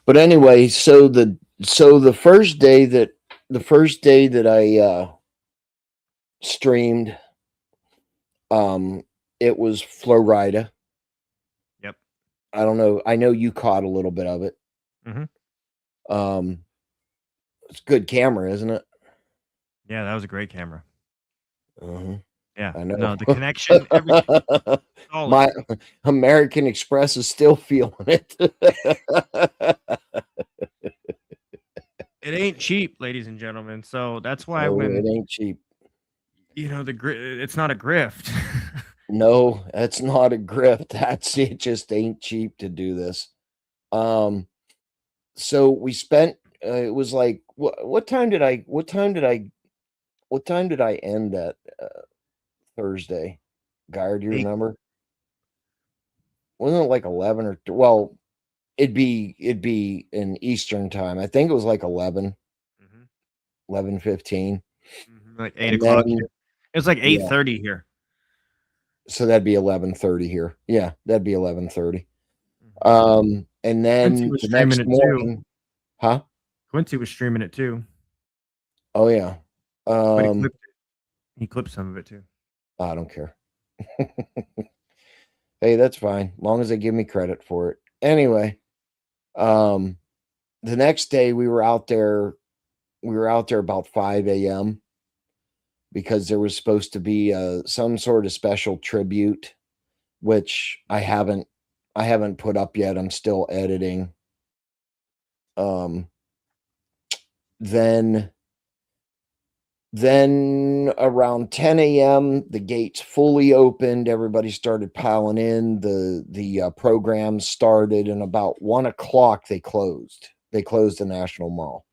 but anyway, so the first day that I streamed, it was Florida. Yep. I don't know. I know you caught a little bit of it. Mm-hmm. It's a good camera, isn't it? Yeah, that was a great camera. Uh-huh. Yeah, I know. No, the connection, everything. My American Express is still feeling it. It ain't cheap, ladies and gentlemen. So that's why it ain't cheap. You know, it's not a grift. No, that's not a grift. It just ain't cheap to do this. So we spent it was like what time did I end that Thursday? Guy, do you remember? Wasn't it like 11 or well, it'd be in Eastern time. I think it was like 11. 11:15. Like 8 o'clock. It was like 8:30 here. So that'd be 11:30 here. Yeah, that'd be 11:30. And then the next morning, huh? Quincy was streaming it too. Oh yeah. But he clipped some of it too. I don't care. Hey, that's fine. Long as they give me credit for it. Anyway, the next day we were out there about 5 a.m. because there was supposed to be some sort of special tribute, which I haven't put up yet. I'm still editing. Then around 10 a.m., the gates fully opened. Everybody started piling in. The program started, and about 1 o'clock they closed. They closed the National Mall.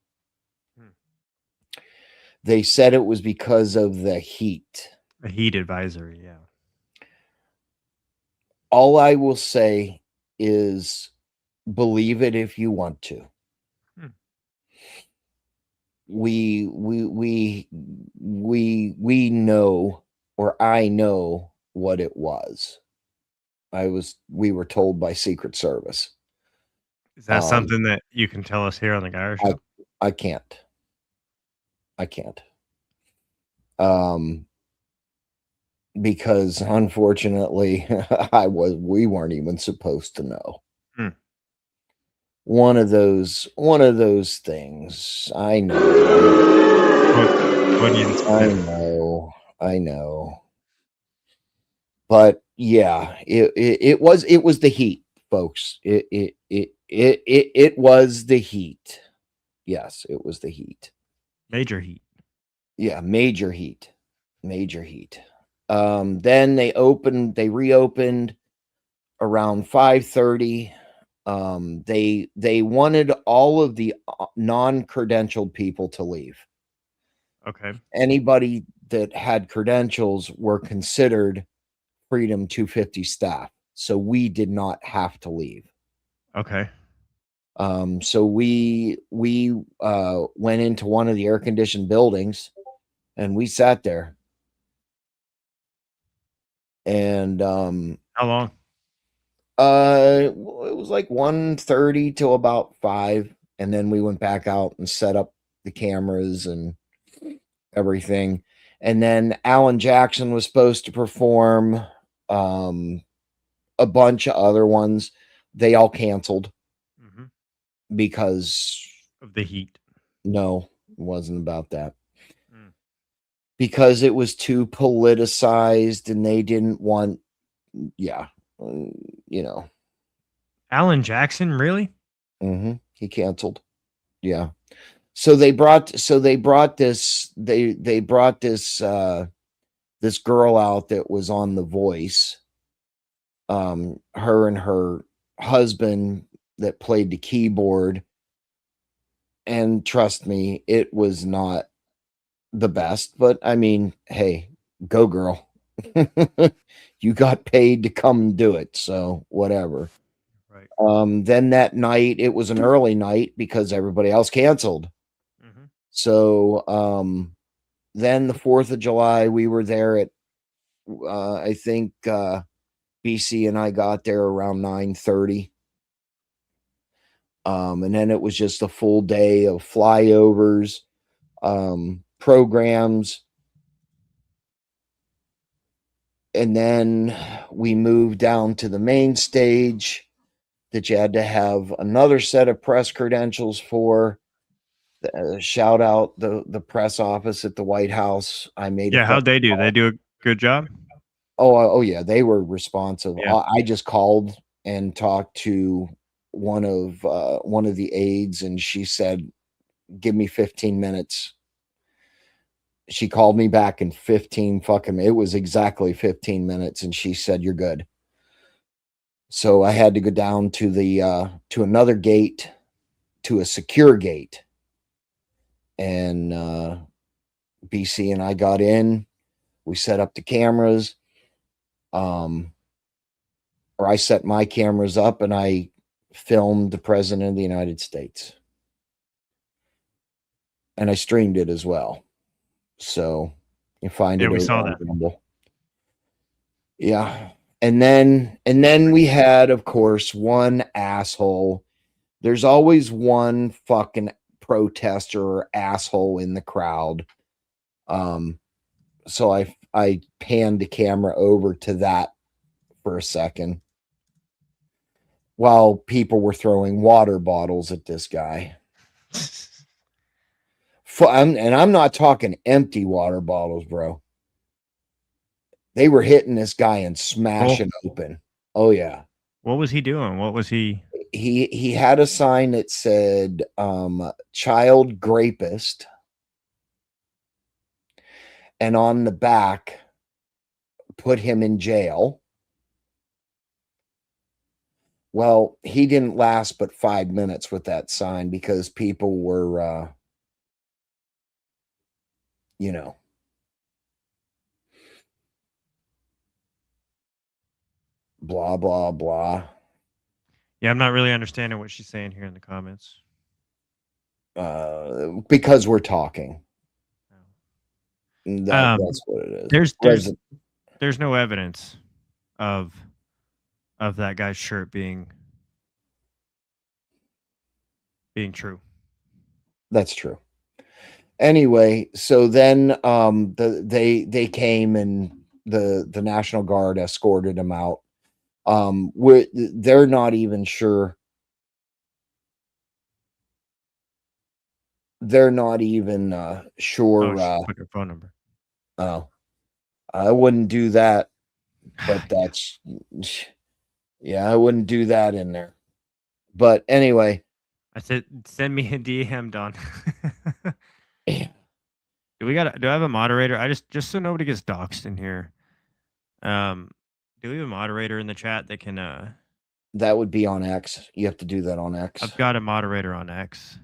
They said it was because of the heat. A heat advisory, yeah. All I will say is believe it if you want to. We know, or I know what it was. We were told by Secret Service. Is that something that you can tell us here on the Geyer Show? I can't. Because unfortunately we weren't even supposed to know. One of those things. I know. I know. But yeah, it was the heat, folks. It was the heat. Yes, it was the heat. Major heat. Yeah, major heat. Then they reopened around 5:30. They wanted all of the non-credentialed people to leave. Okay. Anybody that had credentials were considered Freedom 250 staff, so we did not have to leave. Okay. So we went into one of the air-conditioned buildings, and we sat there. And How long? it was like 1:30 till about 5, and then we went back out and set up the cameras and everything. And then Alan Jackson was supposed to perform, a bunch of other ones. They all canceled because Of the heat. no, it wasn't about that. Mm. Because it was too politicized and they didn't want, Alan Jackson, really? He canceled. Yeah. So they brought this this girl out that was on The Voice. Her and her husband that played the keyboard. And trust me, it was not the best, but I mean, hey, go girl. You got paid to come do it, so whatever. Right. Then that night, it was an early night because everybody else canceled. So then the 4th of July, we were there at I think BC and I got there around 9:30. And then it was just a full day of flyovers, programs. And then we moved down to the main stage that you had to have another set of press credentials for. Shout out the press office at the White House. I made Yeah, how'd they do? They do a good job? Oh yeah, they were responsive. Yeah. I just called and talked to one of the aides, and she said, "Give me 15 minutes." She called me back in 15 fucking. It was exactly 15 minutes, and she said, "You're good." So I had to go down to the to another gate, to a secure gate, and BC and I got in. We set up the cameras. Or I set my cameras up and I filmed the President of the United States. And I streamed it as well. So you find it. We saw that. Rumble. Yeah. And then we had, of course, one asshole. There's always one fucking protester or asshole in the crowd. So I panned the camera over to that for a second while people were throwing water bottles at this guy. And I'm not talking empty water bottles, bro. They were hitting this guy and smashing open. Oh yeah. What was he doing? What was he? He had a sign that said child grapist. And on the back, put him in jail. Well, he didn't last but 5 minutes with that sign because people were, blah, blah, blah. Yeah, I'm not really understanding what she's saying here in the comments. Because we're talking. That's what it is. There's no evidence of that guy's shirt being true. That's true. Anyway, so then they came and the National Guard escorted him out. They're not even sure. They're not even sure. Put your phone number. Oh, I wouldn't do that. But that's, yeah, I wouldn't do that in there. But anyway, I said, send me a DM, Don. Yeah. Do I have a moderator? I just so nobody gets doxxed in here. Do we have a moderator in the chat that can That would be on X. You have to do that on X. I've got a moderator on X.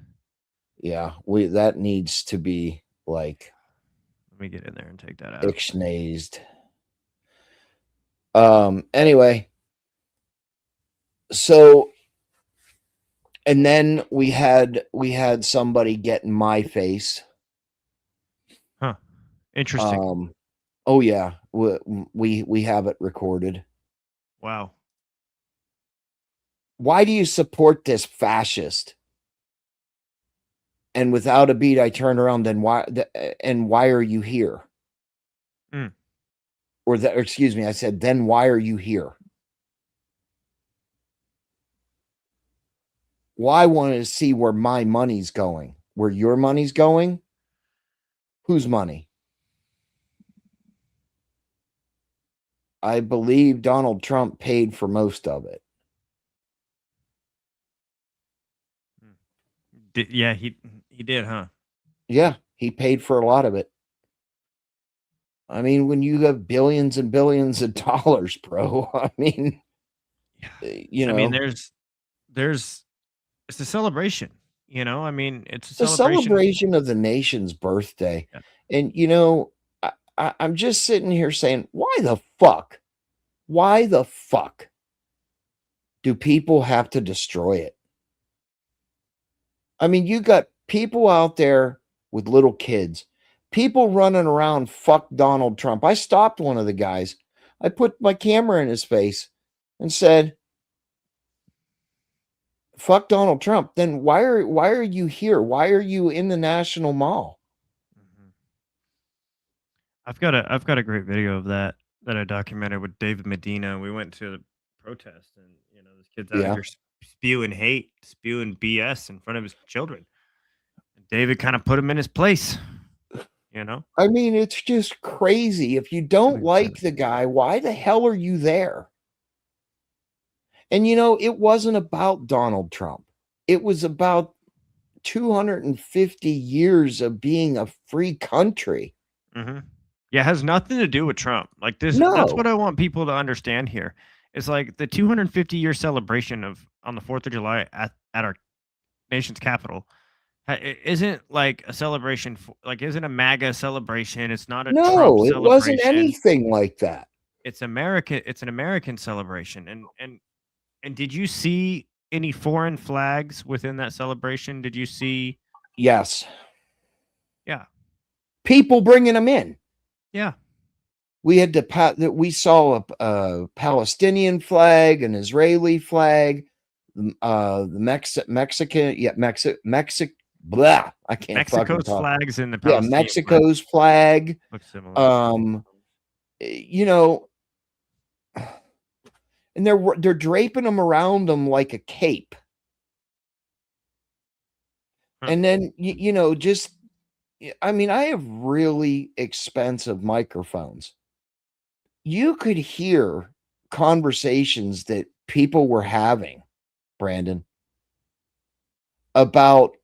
Yeah, that needs to be like. Let me get in there and take that out. Ixnazed. Anyway, so, and then we had somebody get in my face. Huh. Interesting. Oh yeah, we have it recorded. Wow. Why do you support this fascist? And without a beat, I turned around. Then why? And why are you here? Or that? Excuse me. I said, then why are you here? Well, I wanted to see where my money's going. Where your money's going? Whose money? I believe Donald Trump paid for most of it. Yeah, he did, huh? Yeah, he paid for a lot of it. I mean, when you have billions and billions of dollars, bro, I mean, you know, I mean, there's it's a celebration, you know, I mean, it's a the celebration. celebration of the nation's birthday. Yeah. And, you know, I'm just sitting here saying, why the fuck do people have to destroy it? I mean, you got people out there with little kids, people running around, fuck Donald Trump. I stopped one of the guys. I put my camera in his face and said, fuck Donald Trump. Then why are you here? Why are you in the National Mall? I've got a great video of that I documented with David Medina. We went to the protest, and you know, this kid's out here spewing hate, spewing BS in front of his children. And David kind of put him in his place. You know, I mean, it's just crazy. If you don't like the guy, why the hell are you there? And you know, it wasn't about Donald Trump. It was about 250 years of being a free country. Mm-hmm. Yeah, it has nothing to do with Trump. Like this, No. That's what I want people to understand here. It's like the 250-year celebration on the 4th of July at our nation's capital isn't like a celebration isn't a MAGA celebration. It's not a Trump celebration. It wasn't anything like that. It's America. It's an American celebration. And did you see any foreign flags within that celebration? Did you see? Yes. Yeah. People bringing them in. Yeah. We had we saw a Palestinian flag, an Israeli flag, the Mexican, blah. I can't. Mexico's flags in the Palestinian Mexico's flag. Looks similar. You know, and they're draping them around them like a cape, and then you know, just. I mean, I have really expensive microphones. You could hear conversations that people were having, Brandon, about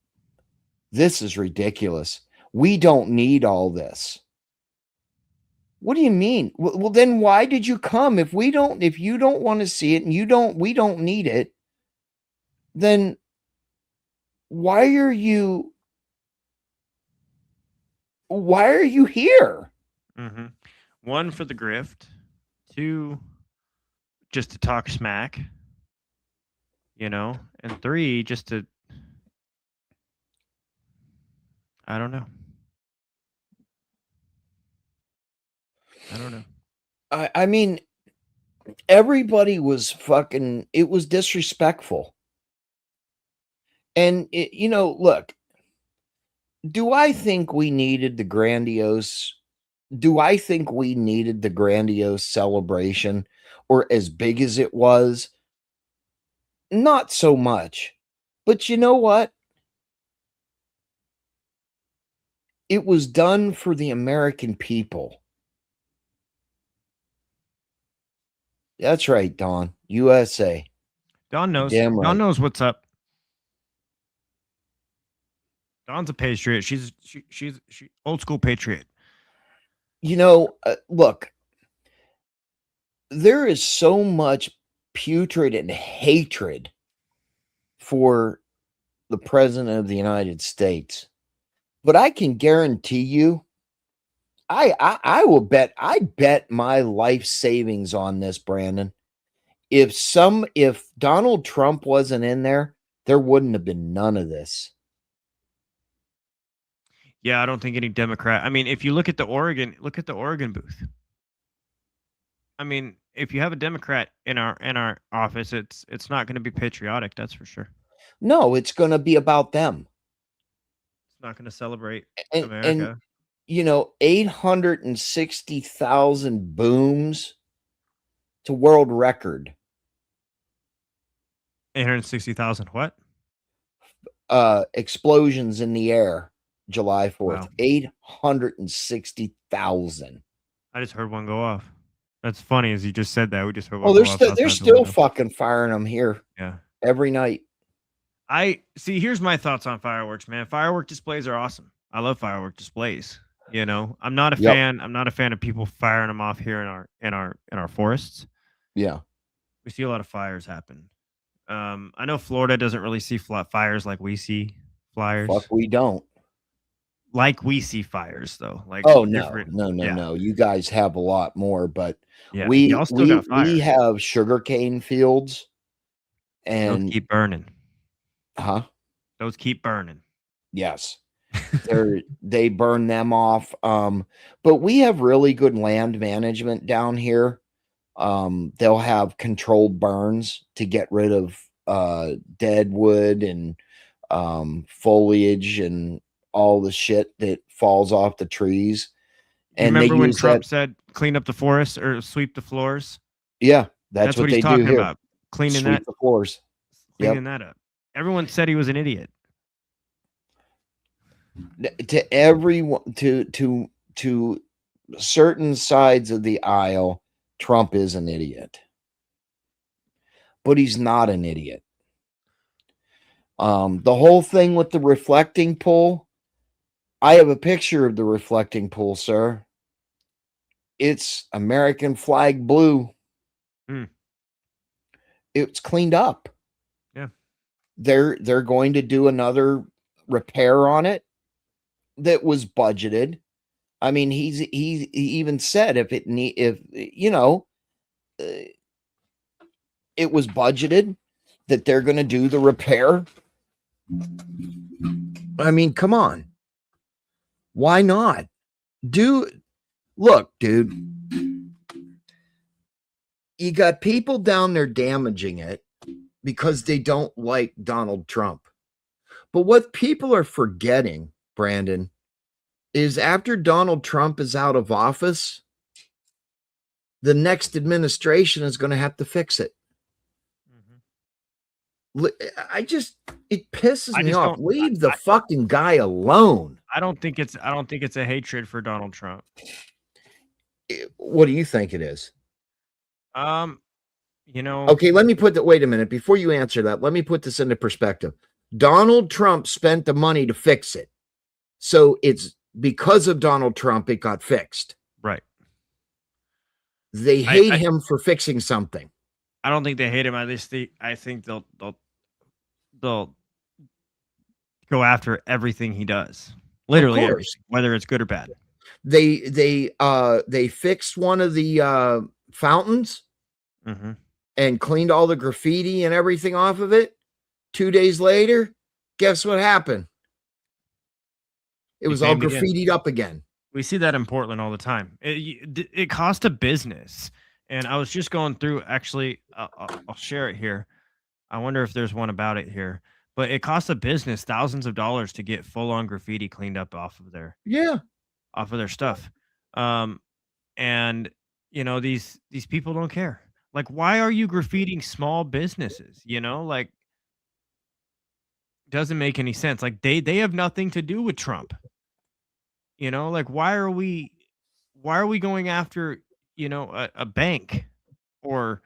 this is ridiculous. We don't need all this. What do you mean? Well, then why did you come? If you don't want to see it and we don't need it, then why are you here? Mm-hmm. 1, for the grift. 2, just to talk smack, you know, and 3, just to, I don't know. I mean, everybody was fucking, it was disrespectful. And you know, look, do I think we needed the grandiose celebration, or as big as it was? Not so much. But you know what? It was done for the American people. That's right, Don. USA. Don knows. Damn right. Don knows what's up. Don's a patriot. She's old school patriot. You know, look, there is so much putrid and hatred for the president of the United States. But I can guarantee you, I will bet, I bet my life savings on this, Brandon. If Donald Trump wasn't in there wouldn't have been none of this. Yeah, I don't think any Democrat. I mean, if you look at the Oregon booth. I mean, if you have a Democrat in our office, it's not going to be patriotic, that's for sure. No, it's going to be about them. It's not going to celebrate And America. 860,000 booms to world record. 860,000 what? Explosions in the air July 4th. Wow. 860,000. I just heard one go off. That's funny, as you just said that. We just heard one Oh, go off. they're still fucking firing them here. Yeah. Every night. I see. Here's my thoughts on fireworks, man. Firework displays are awesome. I love firework displays. I'm not a fan. I'm not a fan of people firing them off here in our forests. Yeah. We see a lot of fires happen. I know Florida doesn't really see fires like we see fires. Fuck, we don't. Like we see fires though. Like no. You guys have a lot more, but yeah, we y'all still got fires. We have sugarcane fields, and those keep burning. Huh? Those keep burning. Yes. They burn them off. But we have really good land management down here. They'll have controlled burns to get rid of dead wood and foliage and all the shit that falls off the trees. And remember when Trump said clean up the forest or sweep the floors? Yeah, that's what he's they talking do here. About. Cleaning sweep the floors. Cleaning that up. Everyone said he was an idiot. To everyone, to certain sides of the aisle, Trump is an idiot, but he's not an idiot. The whole thing with the reflecting pool, I have a picture of the reflecting pool, sir. It's American flag blue. It's cleaned up. Yeah. They're going to do another repair on it that was budgeted. I mean, he even said if it was budgeted that they're going to do the repair. I mean, come on. Why not? Look, dude. You got people down there damaging it because they don't like Donald Trump. But what people are forgetting, Brandon, is after Donald Trump is out of office, the next administration is going to have to fix it. It pisses me off. Leave the fucking guy alone. I don't think it's a hatred for Donald Trump. What do you think it is? Okay, let me wait a minute. Before you answer that, let me put this into perspective. Donald Trump spent the money to fix it. So it's because of Donald Trump, it got fixed. Right. They hate him for fixing something. I don't think they hate him. I think they'll go after everything he does. Literally everything, whether it's good or bad. They fixed one of the fountains and cleaned all the graffiti and everything off of it. 2 days later, guess what happened? It was all graffitied up again. We see that in Portland all the time. It cost a business. And I was just going through, actually, I'll share it here. I wonder if there's one about it here. But it costs a business thousands of dollars to get full-on graffiti cleaned up off of their stuff. And these people don't care. Like, why are you graffitiing small businesses? Doesn't make any sense. Like, they have nothing to do with Trump. Like, why are we going after a bank or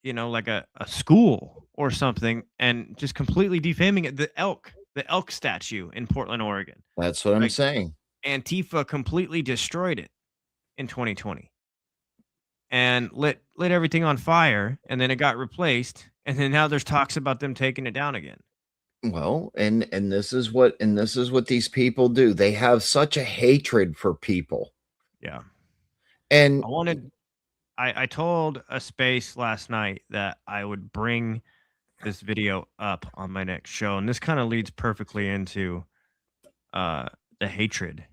like a school or something and just completely defaming it? The elk statue in Portland, Oregon. That's what I'm saying. Antifa completely destroyed it in 2020. and lit everything on fire, and then it got replaced, and then now there's talks about them taking it down again. Well, and this is what these people do. They have such a hatred for people. Yeah. And I told a space last night that I would bring this video up on my next show, and this kind of leads perfectly into the hatred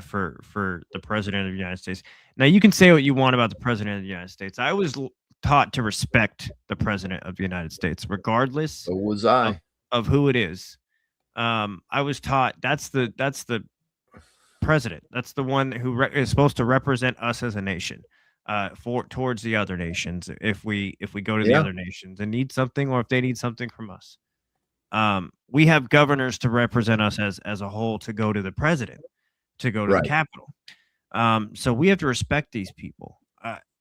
for the president of the United States. Now, you can say what you want about the president of the United States. I was taught to respect the president of the United States, regardless so was I. Of who it is. I was taught that's the president. That's the one who is supposed to represent us as a nation. Towards the other nations, if we go to the other nations and need something, or if they need something from us, we have governors to represent us as a whole, to go to the president, to go to the Capitol. So we have to respect these people.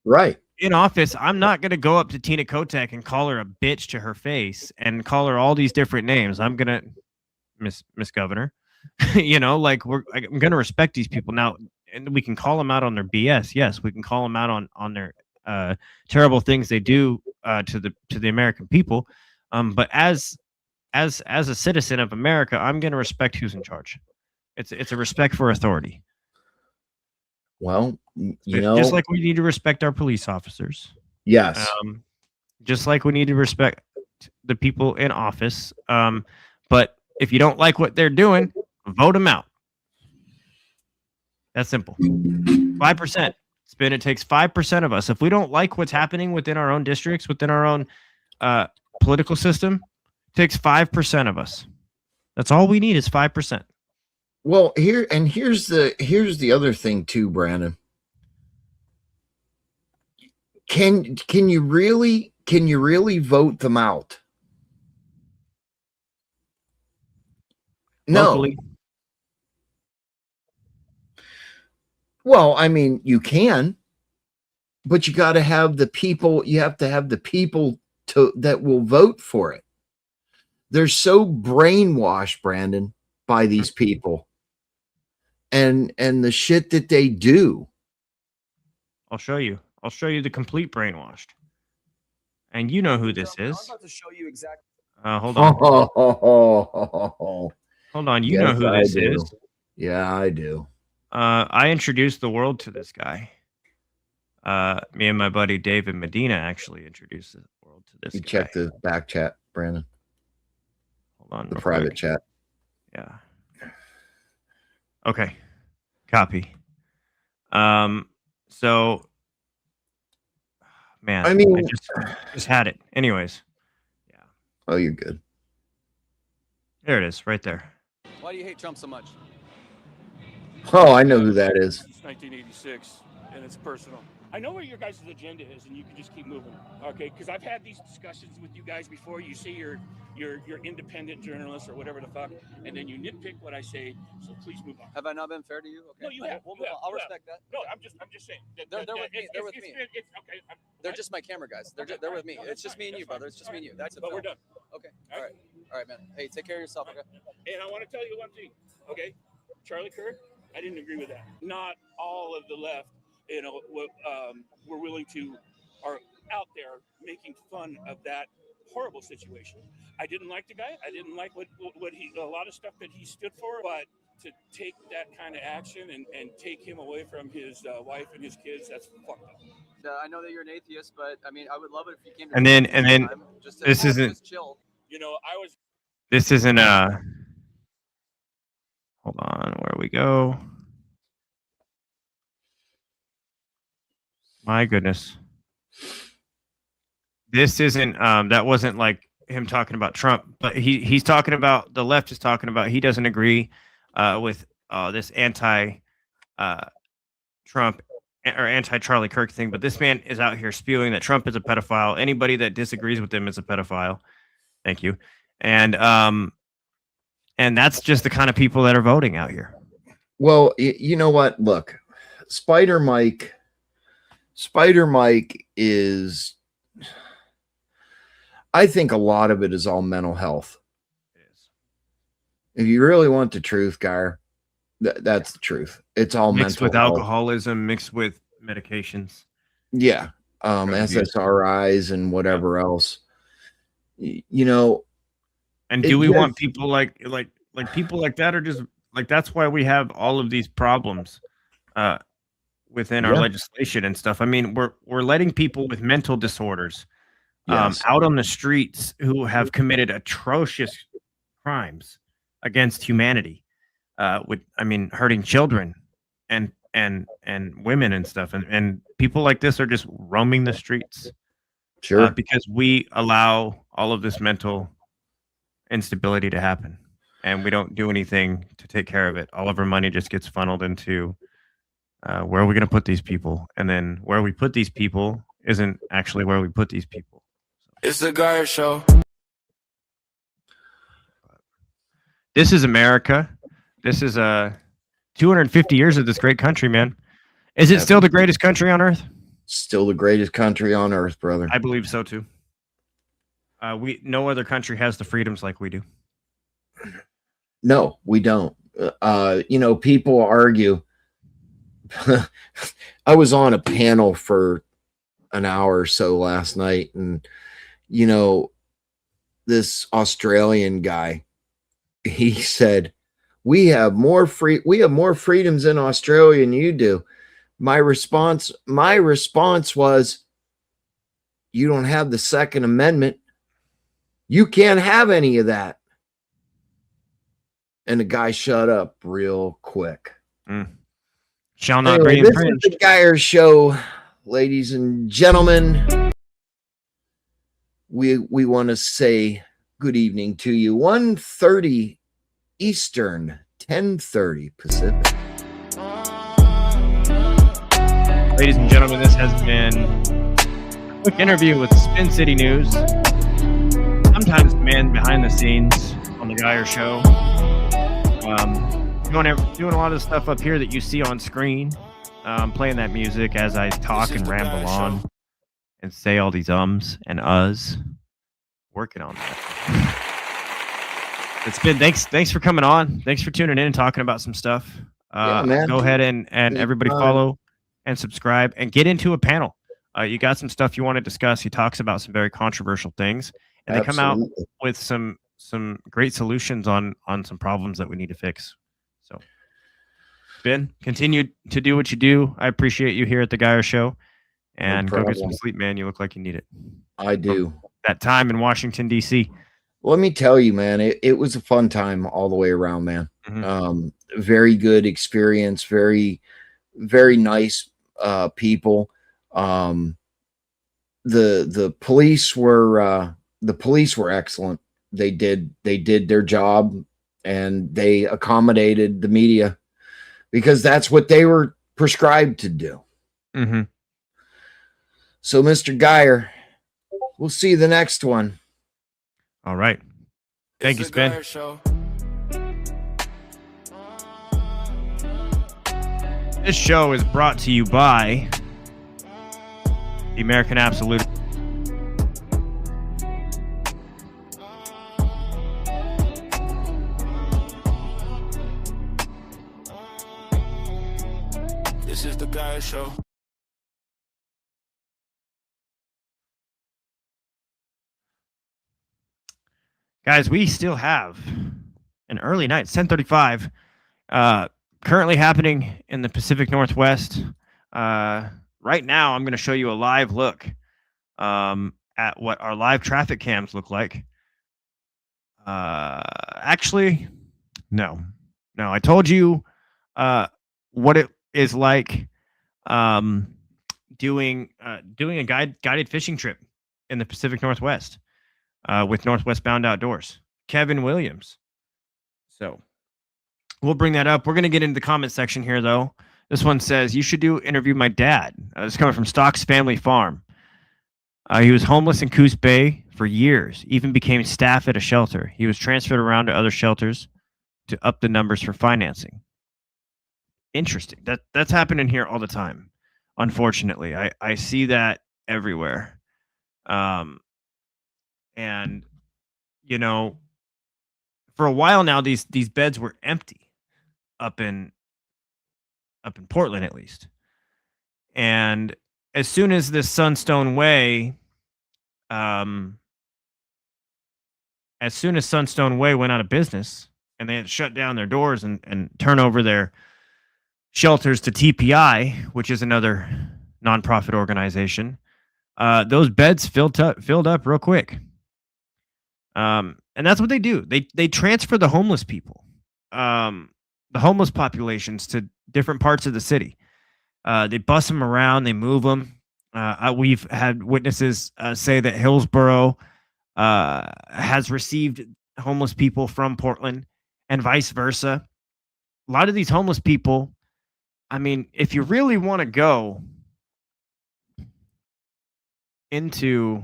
Right. In office, I'm not going to go up to Tina Kotek and call her a bitch to her face and call her all these different names. I'm going to Miss Governor, you know, like I'm going to respect these people now. And we can call them out on their BS. Yes, we can call them out on their terrible things they do to the American people. But as a citizen of America, I'm going to respect who's in charge. It's a respect for authority. Well, you know, just like we need to respect our police officers. Yes. Just like we need to respect the people in office. But if you don't like what they're doing, vote them out. That's simple. 5%. It takes 5% of us. If we don't like what's happening within our own districts, within our own political system, it takes 5% of us. That's all we need is 5%. Well, here's the other thing too, Brandon. Can you really vote them out? Locally. No. Well, I mean, you can, but you got to have the people. You have to have the people that will vote for it. They're so brainwashed, Brandon, by these people, and the shit that they do. I'll show you. I'll show you the complete brainwashed. And you know who this is. I'm about to show you exactly. Hold on. Hold on. You Yes, know who I this do. is. Yeah, I do. I introduced the world to this guy. Me and my buddy David Medina actually introduced the world to this guy. Check the back chat, Brandon. Hold on. The private quick. chat. Yeah. Okay. Copy. So, man, I mean, I just had it. Anyways. Yeah. Oh, you're good. There it is, right there. Why do you hate Trump so much? Oh, I know who that is. Since 1986, and it's personal. I know where your guys' agenda is, and you can just keep moving, okay? Because I've had these discussions with you guys before. You say you're independent journalist or whatever the fuck, and then you nitpick what I say. So please move on. Have I not been fair to you? Okay. No, you have. We'll move on. I'll respect that. No, I'm just saying. They're with me. They're with me. It's okay. They're just my camera guys. They're with me. No, It's just me and you, brother. It's just me and you. That's it. But we're done. Okay. All right, man. Hey, take care of yourself. Okay. And I want to tell you one thing. Okay, Charlie Kirk. I didn't agree with that. Not all of the left, were willing to, are out there making fun of that horrible situation. I didn't like the guy. I didn't like what he, a lot of stuff that he stood for, but to take that kind of action and take him away from his wife and his kids, that's fucked up. I know that you're an atheist, but I mean, I would love it if you came to. And then this isn't. Just chill. You know, This isn't hold on, where we go. My goodness. This isn't that wasn't like him talking about Trump, but he's talking about, the left is talking about, he doesn't agree with this anti Trump or anti Charlie Kirk thing, but this man is out here spewing that Trump is a pedophile. Anybody that disagrees with him is a pedophile. Thank you. And that's just the kind of people that are voting out here. Well, you know what? Look, Spider Mike is, I think a lot of it is all mental health. It is. If you really want the truth, Gar, that's the truth. It's all mixed mental with health. alcoholism, mixed with medications. Yeah. SSRIs and whatever else. You know, and do we want people like people like that, or just like that's why we have all of these problems within our legislation and stuff. I mean, we're letting people with mental disorders out on the streets who have committed atrocious crimes against humanity, hurting children and women and stuff, and people like this are just roaming the streets. Sure. Because we allow all of this mental instability to happen, and we don't do anything to take care of it. All of our money just gets funneled into where are we going to put these people, and then where we put these people isn't actually where we put these people. It's the Guyer Show. This is America. This is 250 years of this great country, man. Is it still the greatest country on earth? Still the greatest country on earth, brother. I believe so too. No other country has the freedoms like we do. No, we don't. People argue. I was on a panel for an hour or so last night, and this Australian guy, he said, we have more freedoms in Australia than you do. My response was, you don't have the Second Amendment. You can't have any of that. And the guy shut up real quick. Shall not anyway, be this infringed. is the Guyer Show, ladies and gentlemen. We want to say good evening to you. 1:30 Eastern, 10:30 Pacific. Ladies and gentlemen, this has been a quick interview with Spin City News. Sometimes the man behind the scenes on the Guyer Show. Doing a lot of stuff up here that you see on screen. Playing that music as I talk and ramble on and say all these ums and uhs. Working on that. It's been thanks for coming on. Thanks for tuning in and talking about some stuff. Man. Go ahead and everybody follow and subscribe and get into a panel. You got some stuff you want to discuss. He talks about some very controversial things, and they come out with some great solutions on some problems that we need to fix. So, Ben, continue to do what you do. I appreciate you here at the Guyer Show, and go get some sleep, man. You look like you need it. I do. From that time in Washington, D.C. Let me tell you, man, it was a fun time all the way around, man. Mm-hmm. Very good experience. Very, very nice people. The police were excellent. They did their job, and they accommodated the media because that's what they were prescribed to do. Mm-hmm. So, Mr. Guyer, we'll see you the next one. All right. Thank you, Spin. This show is brought to you by the American Absolute. This is the Guyer Show. Guys, we still have an early night. It's 10:35. Currently happening in the Pacific Northwest. Right now, I'm going to show you a live look at what our live traffic cams look like. Actually, no. I told you what it is like doing a guided fishing trip in the Pacific Northwest with Northwest Bound Outdoors. Kevin Williams. So we'll bring that up. We're going to get into the comment section here, though. This one says, you should interview my dad. It's coming from Stock's Family Farm. He was homeless in Coos Bay for years, even became staff at a shelter. He was transferred around to other shelters to up the numbers for financing. Interesting. That's happening here all the time. Unfortunately, I see that everywhere. And for a while now, these beds were empty up in Portland, at least. And as soon as this Sunstone Way, as soon as Sunstone Way went out of business and they had shut down their doors and turn over their shelters to TPI, which is another nonprofit organization, those beds filled up real quick. And that's what they do. They transfer the homeless people, the homeless populations to different parts of the city. They bus them around, they move them. We've had witnesses say that Hillsborough has received homeless people from Portland and vice versa. A lot of these homeless people, I mean, if you really want to go into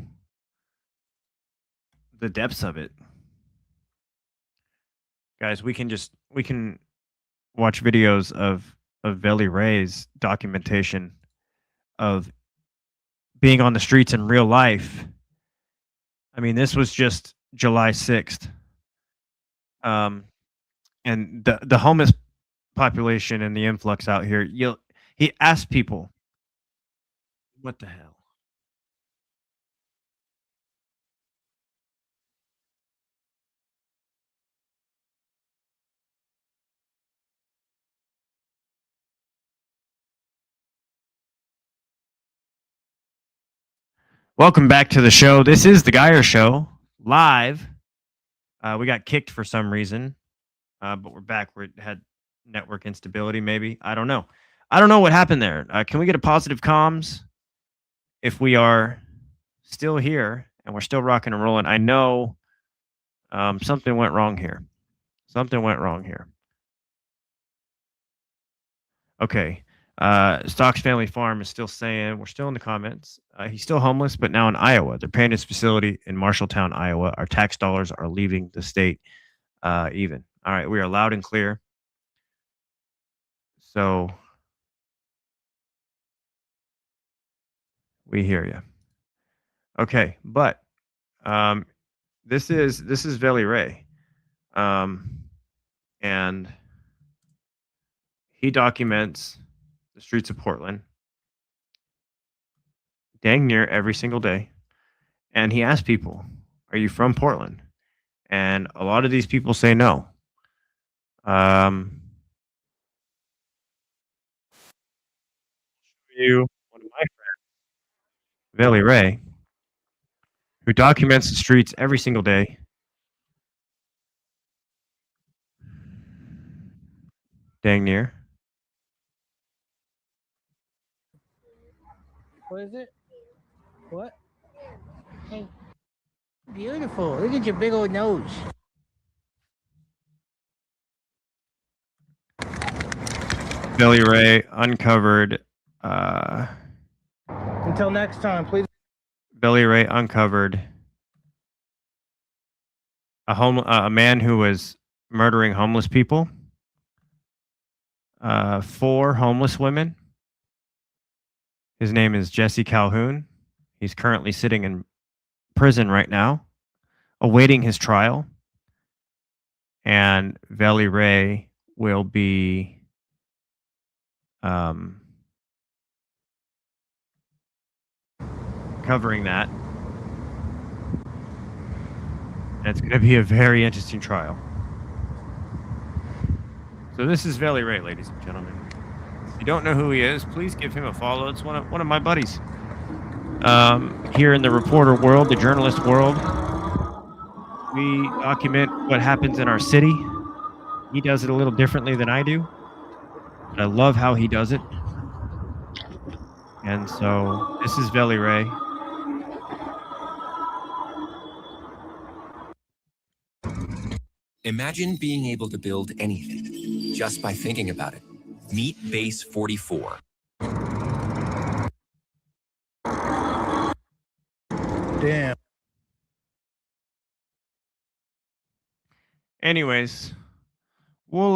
the depths of it, guys, we can watch videos of Velly Ray's documentation of being on the streets in real life. I mean, this was just July 6th. And the homeless population and the influx out here, he asked people, what the hell? Welcome back to the show. This is the Geyer Show live. We got kicked for some reason, but we're back. We had network instability, maybe. I don't know. I don't know what happened there. Can we get a positive comms if we are still here and we're still rocking and rolling? I know something went wrong here. Something went wrong here. Okay. Stocks Family Farm is still saying, we're still in the comments. He's still homeless, but now in Iowa. They're paying his facility in Marshalltown, Iowa. Our tax dollars are leaving the state even. All right. We are loud and clear. So we hear you. Okay. But this is Velly Ray. And he documents the streets of Portland dang near every single day. And he asks people, are you from Portland? And a lot of these people say no. You, one of my friends, Velly Ray, who documents the streets every single day. Dang near. What is it? What? Hey, beautiful. Look at your big old nose. Velly Ray uncovered. Until next time, please. Velly Ray uncovered a man who was murdering homeless people. 4 homeless women. His name is Jesse Calhoun. He's currently sitting in prison right now, awaiting his trial. And Velly Ray will be covering that. And it's going to be a very interesting trial. So this is Velly Ray, ladies and gentlemen. If you don't know who he is, please give him a follow. It's one of my buddies. Here in the reporter world, the journalist world, we document what happens in our city. He does it a little differently than I do. But I love how he does it. And so this is Velly Ray. Imagine being able to build anything just by thinking about it. Meet Base 44. Damn. Anyways, we'll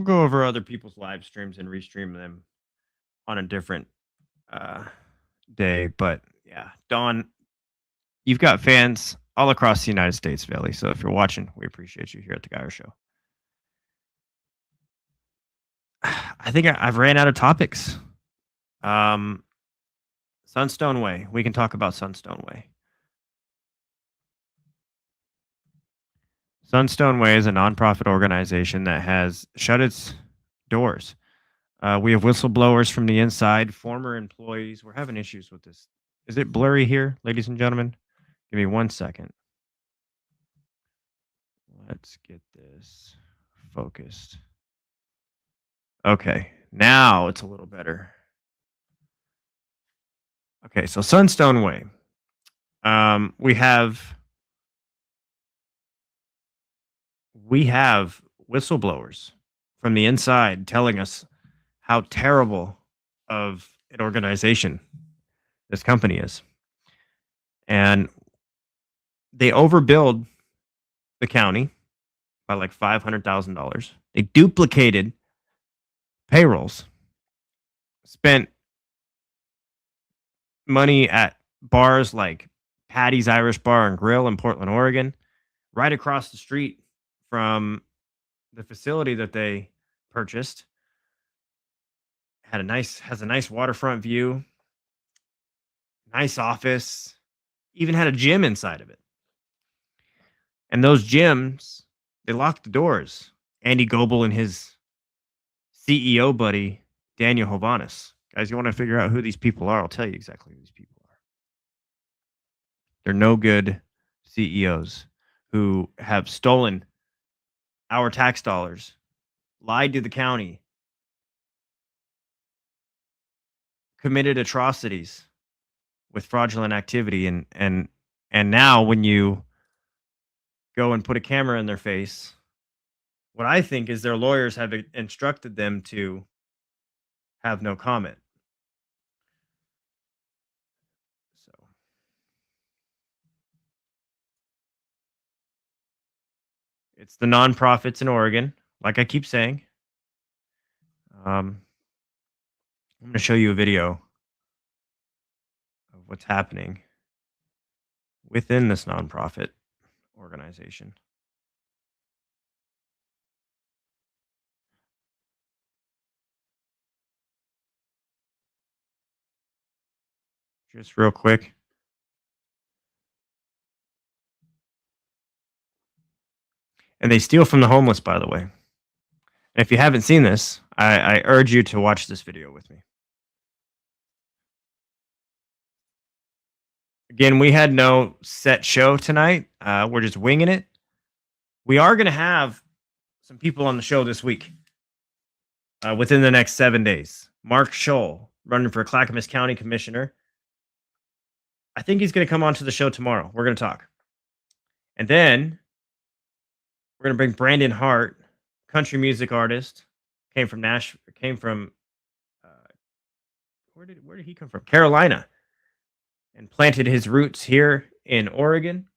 go over other people's live streams and restream them on a different day. But yeah, Dawn, you've got fans all across the United States, Velly. So if you're watching, we appreciate you here at the Geyer Show. I think I've ran out of topics. Sunstone Way. We can talk about Sunstone Way. Sunstone Way is a nonprofit organization that has shut its doors. We have whistleblowers from the inside, former employees. We're having issues with this. Is it blurry here, ladies and gentlemen? Give me 1 second. Let's get this focused. Okay, now it's a little better. Okay, so Sunstone Way. We have whistleblowers from the inside telling us how terrible of an organization this company is. And they overbilled the county by like $500,000. They duplicated payrolls, spent money at bars like Patty's Irish Bar and Grill in Portland, Oregon, right across the street from the facility that they purchased. Has a nice waterfront view, nice office, even had a gym inside of it. And those gyms, they locked the doors. Andy Goebel and his CEO buddy, Daniel Hovanes. Guys, you want to figure out who these people are? I'll tell you exactly who these people are. They're no good CEOs who have stolen our tax dollars, lied to the county, committed atrocities with fraudulent activity, and now when you go and put a camera in their face, what I think is their lawyers have instructed them to have no comment. So it's the nonprofits in Oregon, like I keep saying. I'm going to show you a video of what's happening within this nonprofit organization. Just real quick. And they steal from the homeless, by the way. And if you haven't seen this, I urge you to watch this video with me. Again, we had no set show tonight. We're just winging it. We are going to have some people on the show this week within the next 7 days. Mark Scholl, running for Clackamas County Commissioner. I think he's going to come onto the show tomorrow. We're going to talk. And then we're going to bring Brandon Hart, country music artist, came from where did he come from? Carolina, and planted his roots here in Oregon.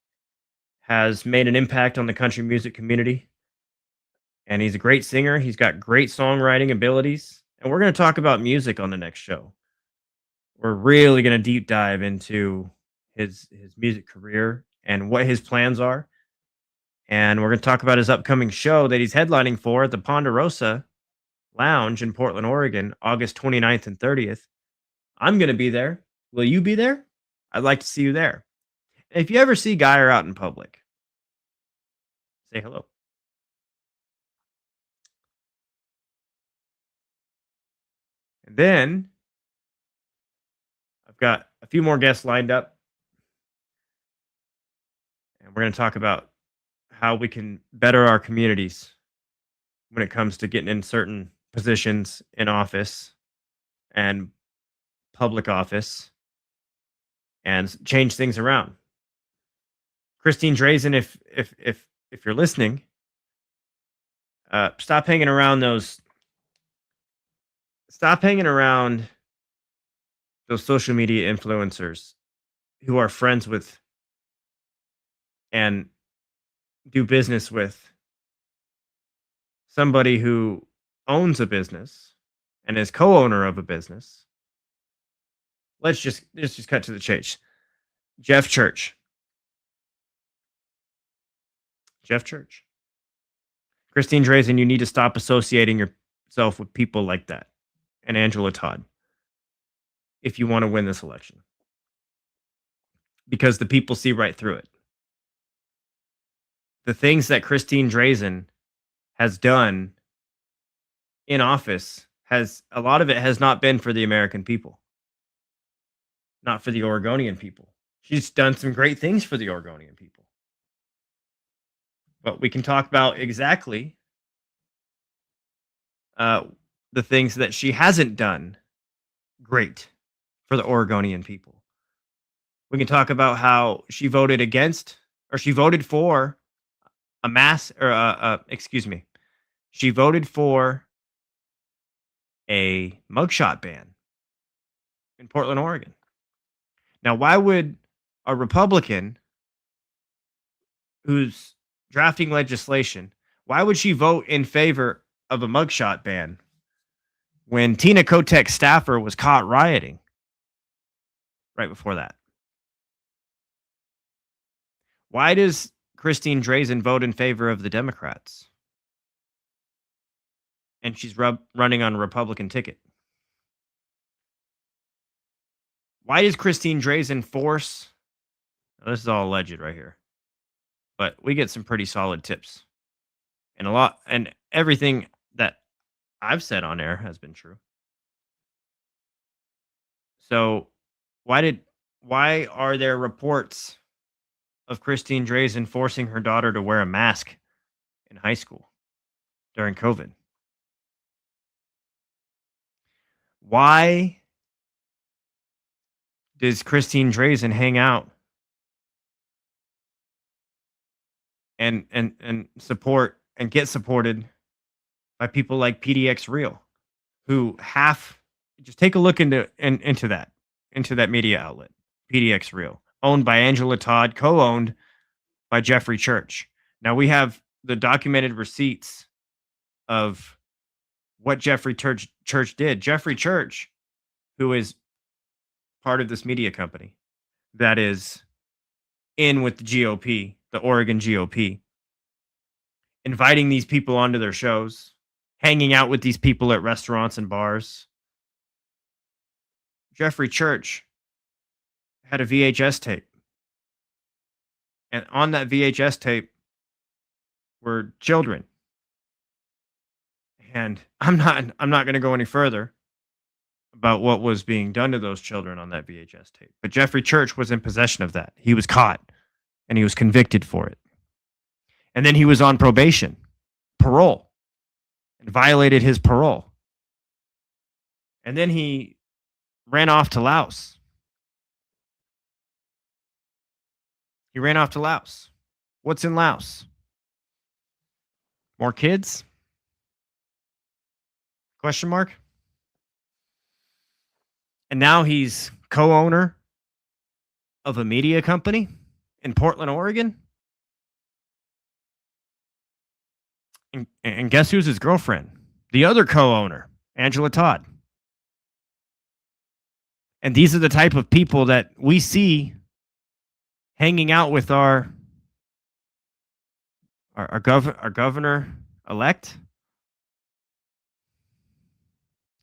Has made an impact on the country music community, and he's a great singer. He's got great songwriting abilities, and we're going to talk about music on the next show. We're really going to deep dive into his music career and what his plans are. And we're going to talk about his upcoming show that he's headlining for at the Ponderosa Lounge in Portland, Oregon, August 29th and 30th. I'm going to be there. Will you be there? I'd like to see you there. If you ever see Guyer out in public, say hello. And then I've got a few more guests lined up. And we're going to talk about how we can better our communities when it comes to getting in certain positions in office and public office and change things around. Christine Drazen, if you're listening, stop hanging around those social media influencers who are friends with and do business with somebody who owns a business and is co-owner of a business. Let's just cut to the chase. Jeff Church. Christine Drazen, you need to stop associating yourself with people like that. And Angela Todd. if you want to win this election. Because the people see right through it. The things that Christine Drazen has done in office, a lot of it has not been for the American people. Not for the Oregonian people. She's done some great things for the Oregonian people. But we can talk about exactly the things that she hasn't done great for the Oregonian people. We can talk about how she voted against, or she voted for she voted for a mugshot ban in Portland, Oregon. Now, why would a Republican who's drafting legislation, why would she vote in favor of a mugshot ban when Tina Kotek's staffer was caught rioting right before that? Why does Christine Drazen vote in favor of the Democrats? And she's running on a Republican ticket. Why does Christine Drazen force... Now, this is all alleged right here. But we get some pretty solid tips. And everything that I've said on air has been true. So why are there reports of Christine Drazen forcing her daughter to wear a mask in high school during COVID? Why does Christine Drazen hang out and support and get supported by people like PDX Real, who just take a look into that media outlet, PDX Real, owned by Angela Todd, co-owned by Jeffrey Church. Now we have the documented receipts of what Jeffrey Church did. Jeffrey Church, who is part of this media company that is in with the GOP, the Oregon GOP, inviting these people onto their shows, hanging out with these people at restaurants and bars. Jeffrey Church had a VHS tape. And on that VHS tape were children. And I'm not going to go any further about what was being done to those children on that VHS tape. But Jeffrey Church was in possession of that. He was caught and he was convicted for it. And then he was on parole, and violated his parole. And then he ran off to Laos. What's in Laos? More kids? Question mark? And now he's co-owner of a media company in Portland, Oregon. And guess who's his girlfriend? The other co-owner, Angela Todd. And these are the type of people that we see hanging out with our governor-elect.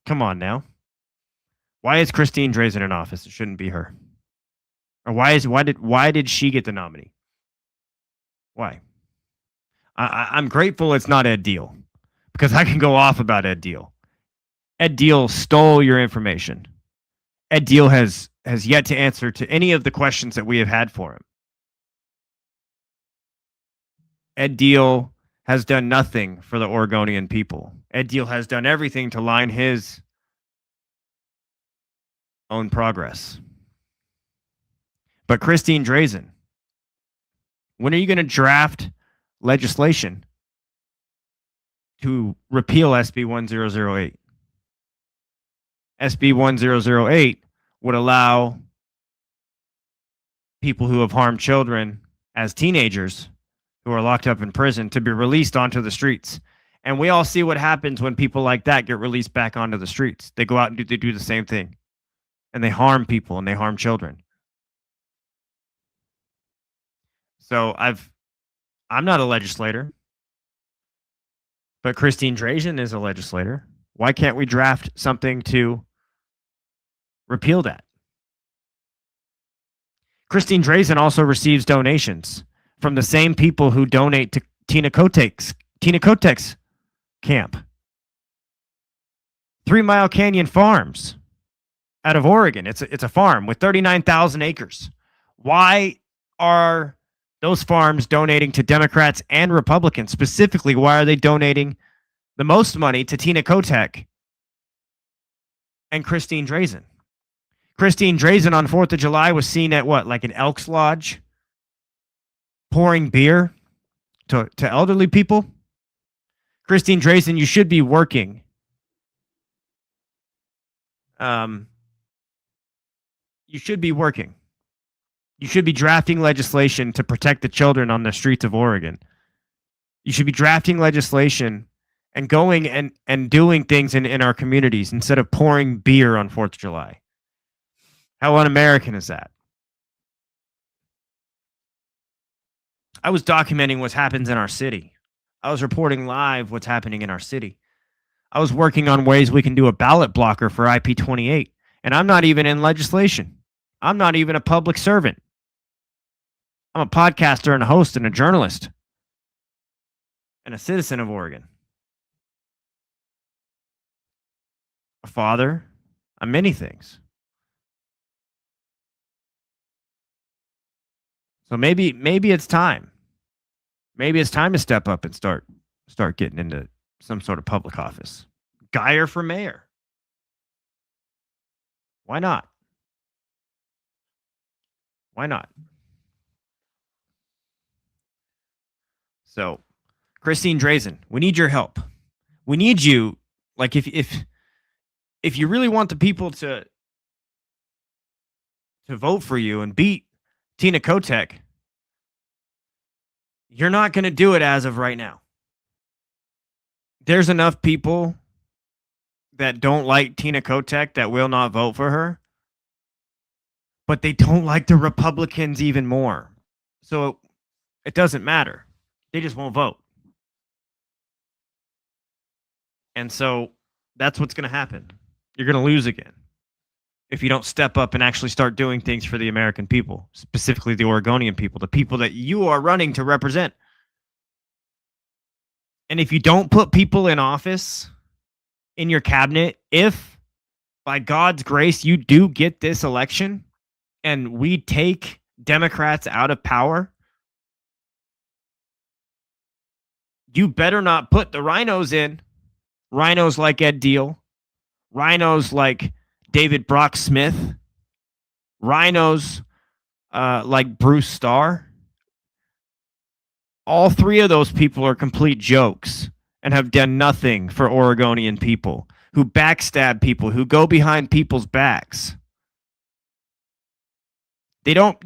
Come on now. Why is Christine Drazen in office? It shouldn't be her. Or why did she get the nominee? Why? I'm grateful it's not Ed Deal, because I can go off about Ed Deal. Ed Deal stole your information. Ed Deal has yet to answer to any of the questions that we have had for him. Ed Deal has done nothing for the Oregonian people. Ed Deal has done everything to line his own progress. But Christine Drazen, when are you going to draft legislation to repeal SB 1008? SB 1008 would allow people who have harmed children as teenagers who are locked up in prison to be released onto the streets. And we all see what happens when people like that get released back onto the streets. They go out and they do the same thing. And they harm people and they harm children. So I'm not a legislator, but Christine Drazen is a legislator. Why can't we draft something to Repeal that. Christine Drazen also receives donations from the same people who donate to Tina Kotek's camp. 3 Mile Canyon Farms out of Oregon. It's a farm with 39,000 acres. Why are those farms donating to Democrats and Republicans? Specifically, why are they donating the most money to Tina Kotek and Christine Drazen? Christine Drazen on 4th of July was seen at what, like an Elks Lodge, pouring beer to elderly people? Christine Drazen, you should be working. You should be working. You should be drafting legislation to protect the children on the streets of Oregon. You should be drafting legislation and going and doing things in our communities instead of pouring beer on 4th of July. How un-American is that? I was documenting what happens in our city. I was reporting live what's happening in our city. I was working on ways we can do a ballot blocker for IP28. And I'm not even in legislation. I'm not even a public servant. I'm a podcaster and a host and a journalist and a citizen of Oregon. A father. I'm many things. So maybe it's time. Maybe it's time to step up and start getting into some sort of public office. Guyer for mayor. Why not? Why not? So, Christine Drazen, we need your help. We need you. Like if you really want the people to vote for you and beat Tina Kotek, you're not going to do it as of right now. There's enough people that don't like Tina Kotek that will not vote for her, but they don't like the Republicans even more. So it doesn't matter. They just won't vote. And so that's what's going to happen. You're going to lose again if you don't step up and actually start doing things for the American people, specifically the Oregonian people, the people that you are running to represent. And if you don't put people in office in your cabinet, if by God's grace you do get this election and we take Democrats out of power, you better not put the rhinos in. Rhinos like Ed Deal. Rhinos like David Brock Smith. Rhinos like Bruce Starr. All three of those people are complete jokes and have done nothing for Oregonian people, who backstab people, who go behind people's backs. They don't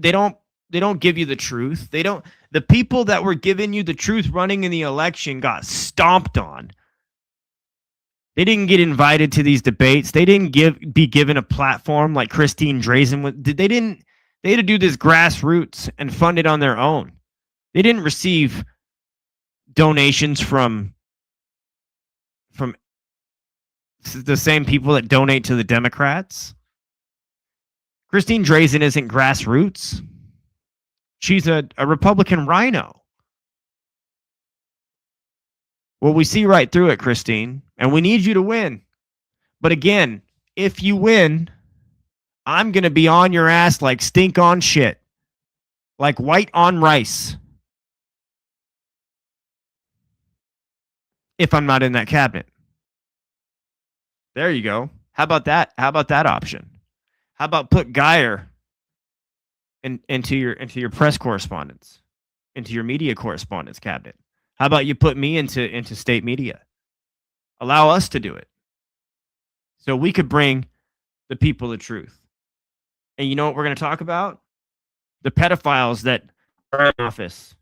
give you the truth. The people that were giving you the truth running in the election got stomped on. They didn't get invited to these debates. They didn't be given a platform like Christine Drazen. They had to do this grassroots and fund it on their own. They didn't receive donations from the same people that donate to the Democrats. Christine Drazen isn't grassroots. She's a Republican rhino. Well, we see right through it, Christine, and we need you to win. But again, if you win, I'm going to be on your ass like stink on shit, like white on rice, if I'm not in that cabinet. There you go. How about that? How about that option? How about put Guyer into your press correspondence, into your media correspondence cabinet? How about you put me into state media? Allow us to do it, so we could bring the people the truth. And you know what we're going to talk about? The pedophiles that are in office.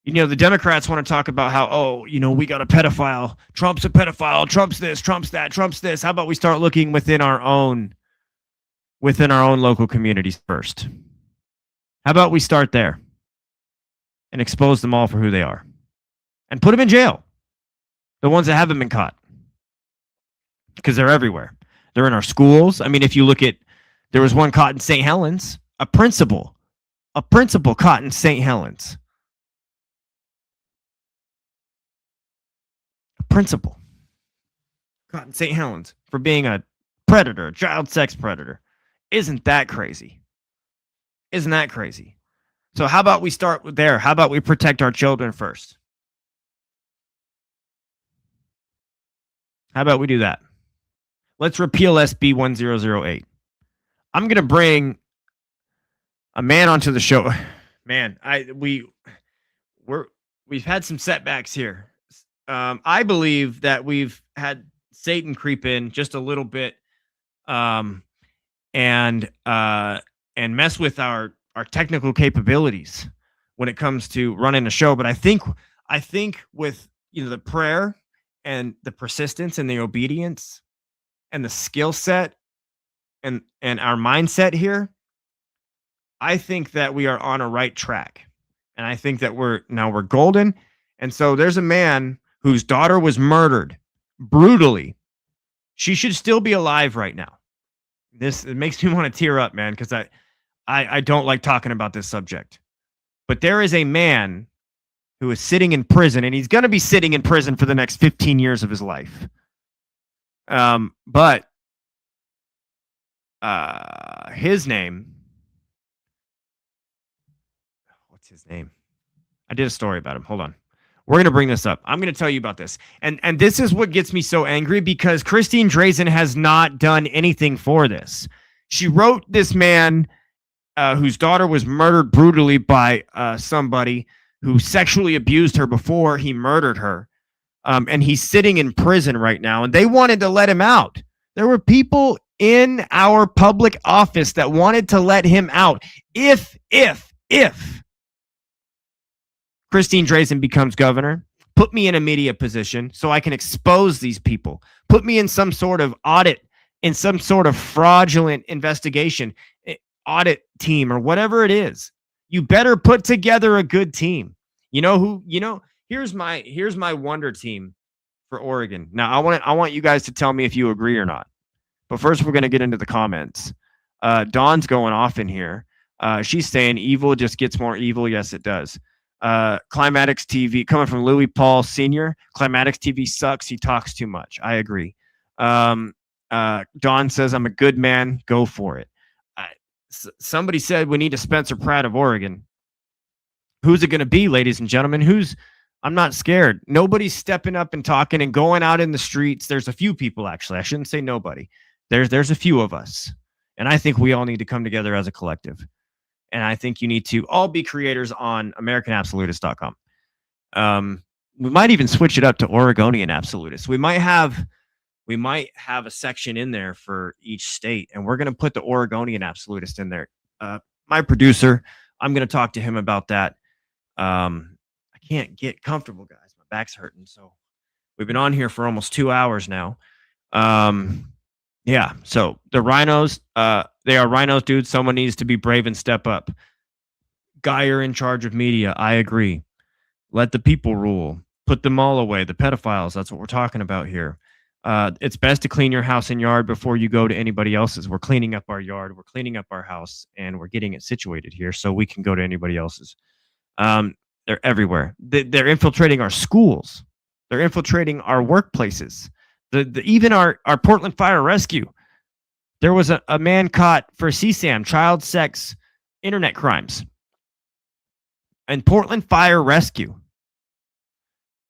You know, the Democrats want to talk about how, we got a pedophile. Trump's a pedophile. Trump's this, Trump's that, Trump's this. How about we start looking within our own local communities first? How about we start there and expose them all for who they are and put them in jail? The ones that haven't been caught, because they're everywhere. They're in our schools. I mean, if you look at, there was one caught in St. Helens, a principal caught in St. Helens. A principal caught in St. Helens for being a predator, a child sex predator. Isn't that crazy? Isn't that crazy? So how about we start there? How about we protect our children first? How about we do that? Let's repeal SB 1008. I'm going to bring a man onto the show. Man, we've had some setbacks here. I believe that we've had Satan creep in just a little bit, and mess with our technical capabilities when it comes to running a show. But I think with the prayer and the persistence and the obedience and the skill set and our mindset here, I think that we are on a right track. And I think that we're golden. And so there's a man whose daughter was murdered brutally. She should still be alive right now. It makes me want to tear up, man, because I don't like talking about this subject. But there is a man who is sitting in prison, and he's going to be sitting in prison for the next 15 years of his life. But his name, what's his name? I did a story about him. Hold on. We're going to bring this up. I'm going to tell you about this. And this is what gets me so angry, because Christine Drazen has not done anything for this. She wrote this man whose daughter was murdered brutally by somebody who sexually abused her before he murdered her. And he's sitting in prison right now, and they wanted to let him out. There were people in our public office that wanted to let him out. If Christine Drazen becomes governor, put me in a media position so I can expose these people. Put me in some sort of audit, in some sort of fraudulent investigation, audit team, or whatever it is. You better put together a good team. Here's my wonder team for Oregon. Now I want you guys to tell me if you agree or not. But first we're going to get into the comments. Dawn's going off in here. She's saying evil just gets more evil. Yes, it does. Climatics TV, coming from Louis Paul Sr. Climatics TV sucks. He talks too much. I agree. Dawn says, I'm a good man. Go for it. Somebody said we need a Spencer Pratt of Oregon. Who's it going to be, ladies and gentlemen? I'm not scared. Nobody's stepping up and talking and going out in the streets. There's a few people, actually. I shouldn't say nobody. There's a few of us. And I think we all need to come together as a collective. And I think you need to all be creators on AmericanAbsolutist.com. We might even switch it up to Oregonian Absolutist. We might have a section in there for each state, and we're going to put the Oregonian Absolutist in there. My producer, I'm going to talk to him about that. I can't get comfortable, guys. My back's hurting. So we've been on here for almost 2 hours now. Yeah. So the rhinos, they are rhinos, dude. Someone needs to be brave and step up. Guyer in charge of media. I agree. Let the people rule. Put them all away. The pedophiles. That's what we're talking about here. It's best to clean your house and yard before you go to anybody else's. We're cleaning up our yard. We're cleaning up our house, and we're getting it situated here so we can go to anybody else's. They're everywhere. They're infiltrating our schools. They're infiltrating our workplaces. Even our Portland Fire Rescue. There was a man caught for CSAM, child sex, internet crimes. And Portland Fire Rescue.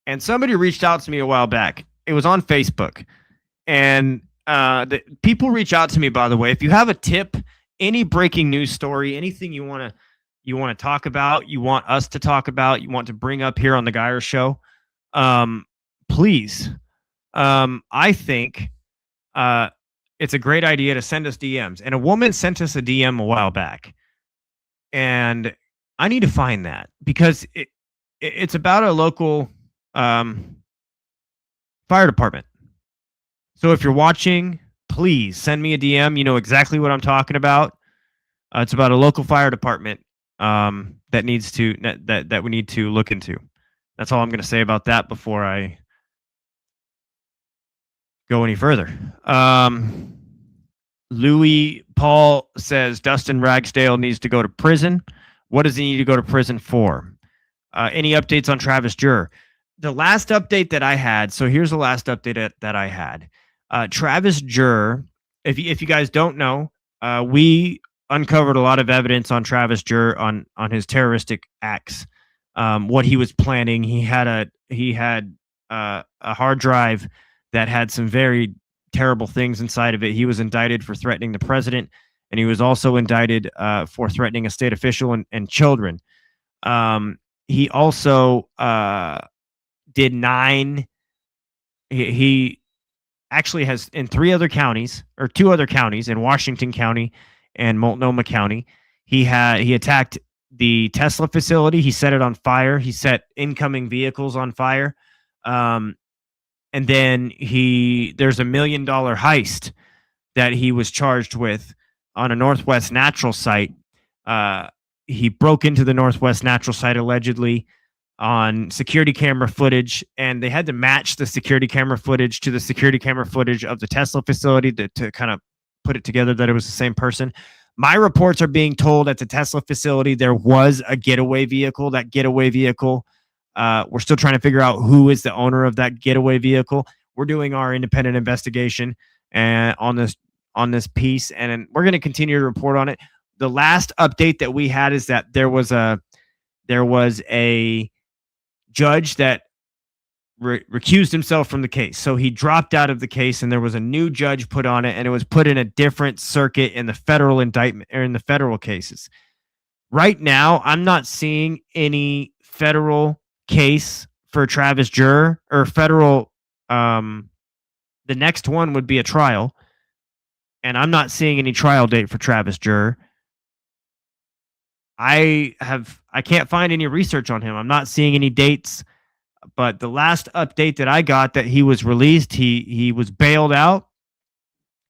And somebody reached out to me a while back. It was on Facebook. And people reach out to me, by the way. If you have a tip, any breaking news story, anything you want to talk about, you want us to talk about, you want to bring up here on the Guyer Show, please. I think it's a great idea to send us DMs. And a woman sent us a DM a while back. And I need to find that because it's about a local fire department. So if you're watching, please send me a DM. You know exactly what I'm talking about. It's about a local fire department that needs to that we need to look into. That's all I'm going to say about that before I go any further. Louis Paul says Dustin Ragsdale needs to go to prison. What does he need to go to prison for? Any updates on Travis Jurr? The last update that I had, so here's the last update that I had. Travis Jurr, if you guys don't know, we uncovered a lot of evidence on Travis Jurr on his terroristic acts, what he was planning. He had a hard drive that had some very terrible things inside of it. He was indicted for threatening the president, and he was also indicted for threatening a state official and children. He also did 9. He actually has in 3 other counties, or 2 other counties, in Washington County and Multnomah County. He attacked the Tesla facility. He set it on fire. He set incoming vehicles on fire. And then there's $1 million heist that he was charged with on a Northwest Natural site. He broke into the Northwest Natural site allegedly on security camera footage, and they had to match the security camera footage to the security camera footage of the Tesla facility to kind of put it together that it was the same person. My reports are being told at the Tesla facility there was a getaway vehicle. That getaway vehicle, we're still trying to figure out who is the owner of that getaway vehicle. We're doing our independent investigation and on this piece, and we're going to continue to report on it. The last update that we had is that there was a judge that recused himself from the case. So he dropped out of the case, and there was a new judge put on it, and it was put in a different circuit in the federal indictment, or in the federal cases. Right now, I'm not seeing any federal case for Travis Jurr, or federal. The next one would be a trial, and I'm not seeing any trial date for Travis Jurr. I can't find any research on him. I'm not seeing any dates, but the last update that I got that he was released, he was bailed out.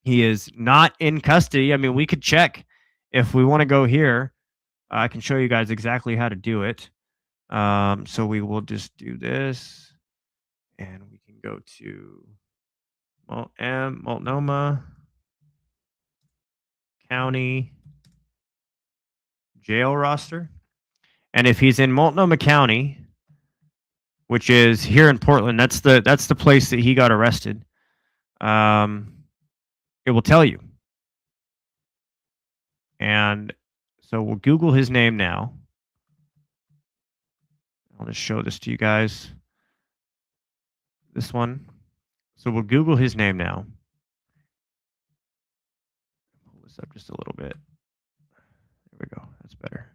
He is not in custody. I mean, we could check if we want to go here. I can show you guys exactly how to do it. So we will just do this, and we can go to Multnomah County jail roster. And if he's in Multnomah County, which is here in Portland, that's the place that he got arrested. It will tell you. And so we'll Google his name now. I'll just show this to you guys. This one. So we'll Google his name now. Pull this up just a little bit. There we go. That's better.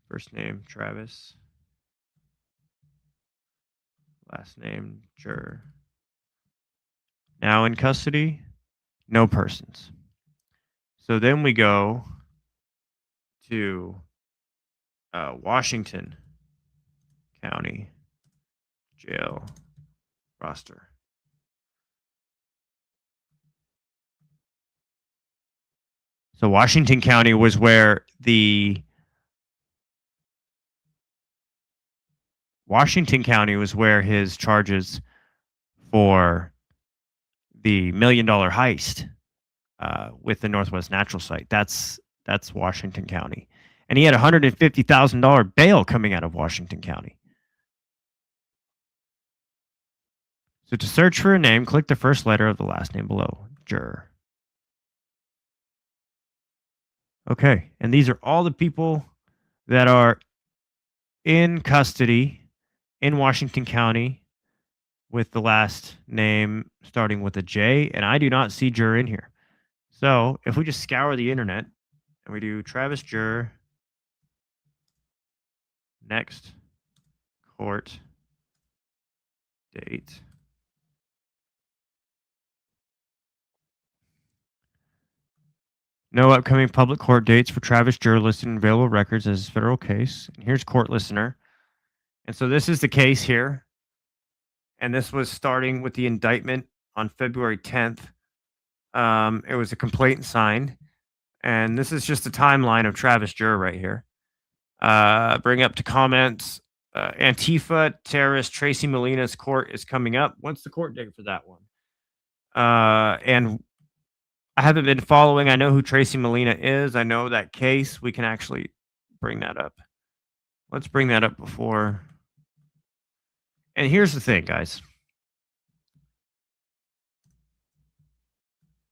First name, Travis. Last name, Jurr. Now in custody, no persons. So then we go to Washington County jail roster. So Washington County was where his charges for the $1 million heist with the Northwest Natural site. That's Washington County. And he had a $150,000 bail coming out of Washington County. So to search for a name, click the first letter of the last name below, Jurr. Okay, and these are all the people that are in custody in Washington County with the last name starting with a J, and I do not see Jurr in here. So if we just scour the internet and we do Travis Jurr, next court date. No upcoming public court dates for Travis Jurr listed in available records as federal case. And here's court listener. And so this is the case here. And this was starting with the indictment on February 10th. It was a complaint signed. And this is just a timeline of Travis Jurr right here. Bring up to comments. Antifa terrorist Tracy Molina's court is coming up. When's the court date for that one? And I haven't been following. I know who Tracy Molina is. I know that case. We can actually bring that up. Let's bring that up before. And here's the thing, guys.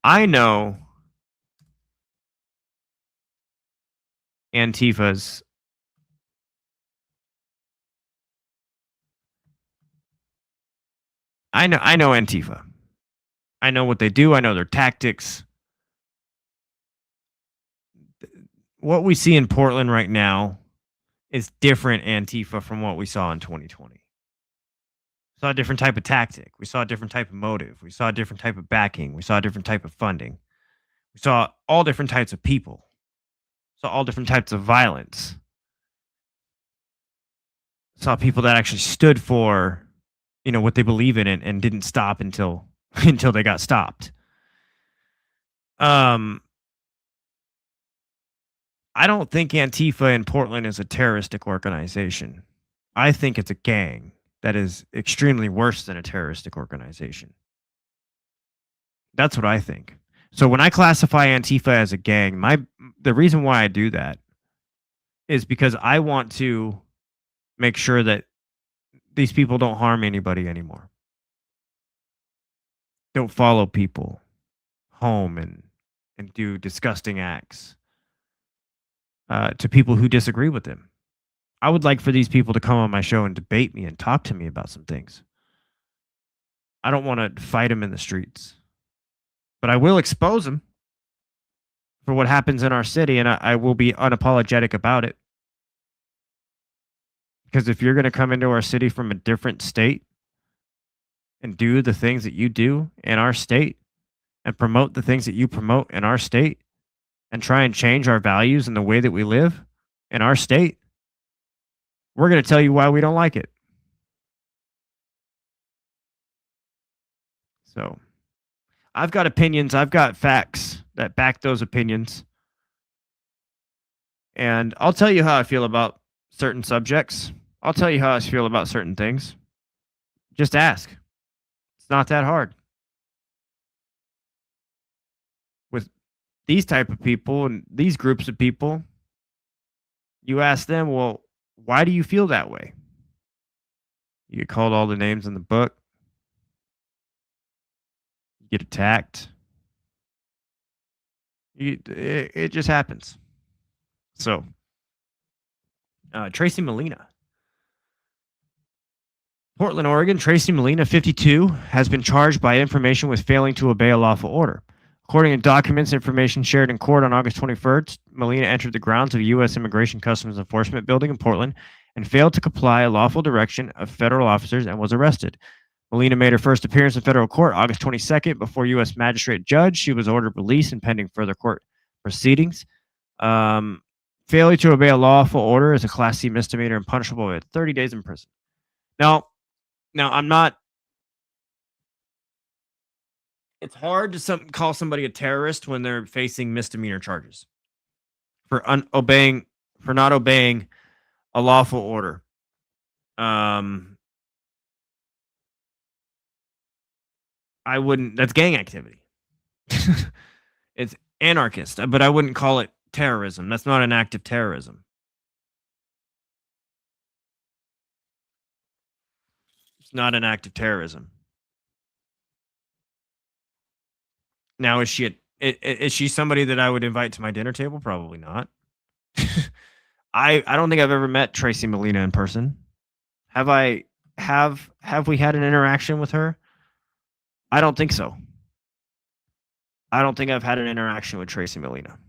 I know Antifa's I know Antifa. I know what they do. I know their tactics. What we see in Portland right now is different Antifa from what we saw in 2020. We saw a different type of tactic. We saw a different type of motive. We saw a different type of backing. We saw a different type of funding. We saw all different types of people. Saw all different types of violence. Saw people that actually stood for, what they believe in and didn't stop until they got stopped. I don't think Antifa in Portland is a terroristic organization. I think it's a gang that is extremely worse than a terroristic organization. That's what I think. So when I classify Antifa as a gang, the reason why I do that is because I want to make sure that these people don't harm anybody anymore. Don't follow people home and do disgusting acts to people who disagree with them. I would like for these people to come on my show and debate me and talk to me about some things. I don't want to fight them in the streets, but I will expose them for what happens in our city, and I will be unapologetic about it. Because if you're going to come into our city from a different state and do the things that you do in our state and promote the things that you promote in our state and try and change our values and the way that we live in our state, we're going to tell you why we don't like it. So I've got opinions. I've got facts that back those opinions. And I'll tell you how I feel about certain subjects. I'll tell you how I feel about certain things. Just ask. It's not that hard. With these type of people and these groups of people, you ask them, well, why do you feel that way? You get called all the names in the book. You get attacked. It just happens. So, Tracy Molina. Portland, Oregon, Tracy Molina, 52, has been charged by information with failing to obey a lawful order. According to documents, information shared in court on August 21st, Molina entered the grounds of a U.S. Immigration Customs Enforcement building in Portland and failed to comply a lawful direction of federal officers and was arrested. Molina made her first appearance in federal court August 22nd before U.S. magistrate judge. She was ordered released and pending further court proceedings. Failure to obey a lawful order is a Class C misdemeanor and punishable with 30 days in prison. Now, I'm not. It's hard to call somebody a terrorist when they're facing misdemeanor charges for not obeying a lawful order. I wouldn't. That's gang activity. It's anarchist, but I wouldn't call it terrorism. That's not an act of terrorism. It's not an act of terrorism. Now, is she somebody that I would invite to my dinner table? Probably not. I don't think I've ever met Tracy Molina in person. Have we had an interaction with her? I don't think so. I don't think I've had an interaction with Tracy Molina.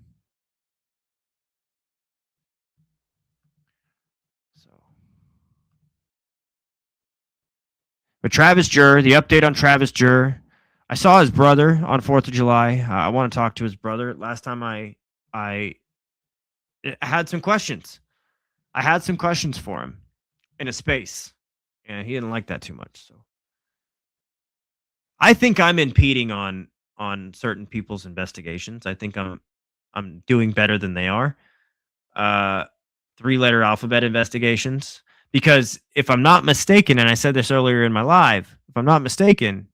But Travis Jurr, the update on Travis Jurr. I saw his brother on 4th of July. I want to talk to his brother. Last time I had some questions. I had some questions for him in a space, and he didn't like that too much. So I think I'm impeding on certain people's investigations. I think I'm doing better than they are. 3-letter alphabet investigations, Because if I'm not mistaken, and I said this earlier in my live, if I'm not mistaken,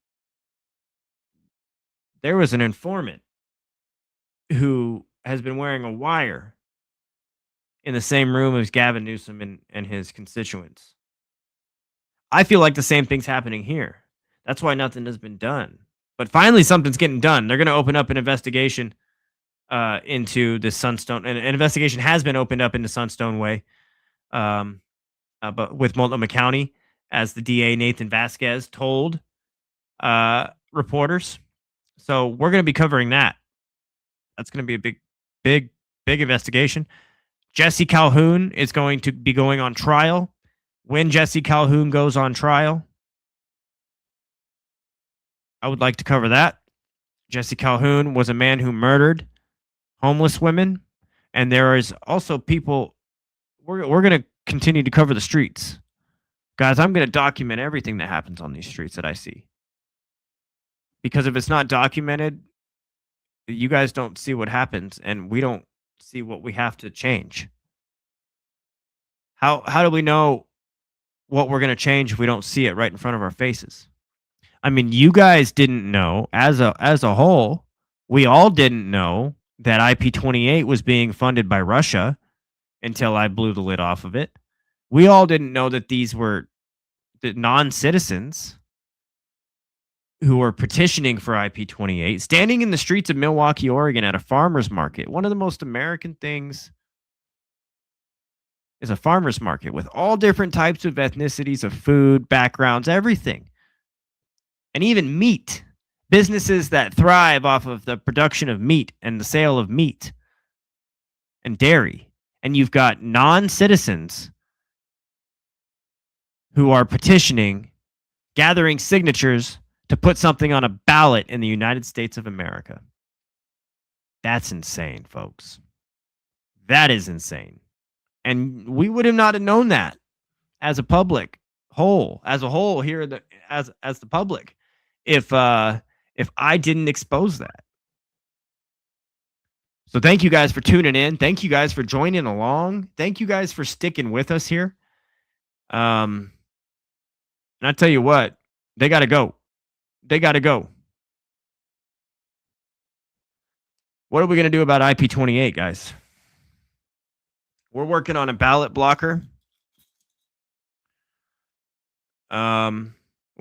there was an informant who has been wearing a wire in the same room as Gavin Newsom and his constituents. I feel like the same thing's happening here. That's why nothing has been done. But finally, something's getting done. They're going to open up an investigation into the Sunstone. And an investigation has been opened up into Sunstone Way, but with Multnomah County, as the DA Nathan Vasquez told reporters. So we're going to be covering that. That's going to be a big investigation. Jesse Calhoun is going to be going on trial. When Jesse Calhoun goes on trial, I would like to cover that. Jesse Calhoun was a man who murdered homeless women. And there is also people, we're going to continue to cover the streets. Guys, I'm going to document everything that happens on these streets that I see. Because if it's not documented, you guys don't see what happens, and we don't see what we have to change. How do we know what we're going to change if we don't see it right in front of our faces? I mean, you guys didn't know, as a whole, we all didn't know that IP28 was being funded by Russia until I blew the lid off of it. We all didn't know that these were the non-citizens who were petitioning for IP28, standing in the streets of Milwaukee, Oregon at a farmer's market. One of the most American things is a farmer's market with all different types of ethnicities, of food, backgrounds, everything. And even meat. Businesses that thrive off of the production of meat and the sale of meat and dairy. And you've got non-citizens who are petitioning, gathering signatures to put something on a ballot in the United States of America. That's insane, folks. That is insane. And we would have not have known that as a public whole, as a whole here, as the public, if I didn't expose that. So thank you guys for tuning in. Thank you guys for joining along. Thank you guys for sticking with us here. And I tell you what, they got to go. They got to go. What are we going to do about IP28, guys? We're working on a ballot blocker. We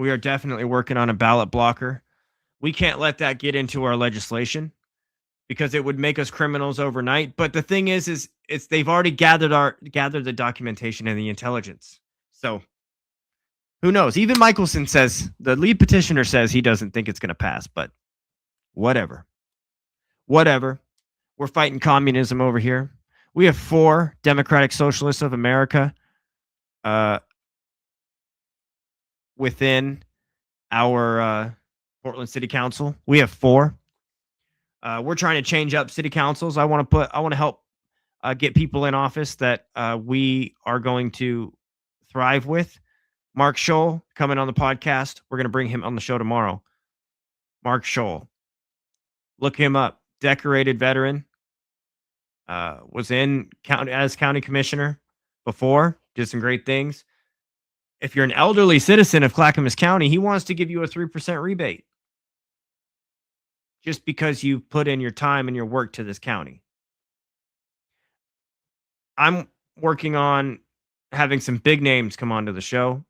are definitely working on a ballot blocker. We can't let that get into our legislation because it would make us criminals overnight. But the thing is they've already gathered the documentation and the intelligence. So who knows? Even Michelson says, the lead petitioner says he doesn't think it's going to pass, but whatever. Whatever. We're fighting communism over here. We have 4 Democratic Socialists of America within our Portland City Council. We have 4. We're trying to change up city councils. I want to help get people in office that we are going to thrive with. Mark Scholl coming on the podcast. We're going to bring him on the show tomorrow. Mark Scholl. Look him up. Decorated veteran. Was in as county commissioner before. Did some great things. If you're an elderly citizen of Clackamas County, he wants to give you a 3% rebate. Just because you put in your time and your work to this county. I'm working on having some big names come onto the show.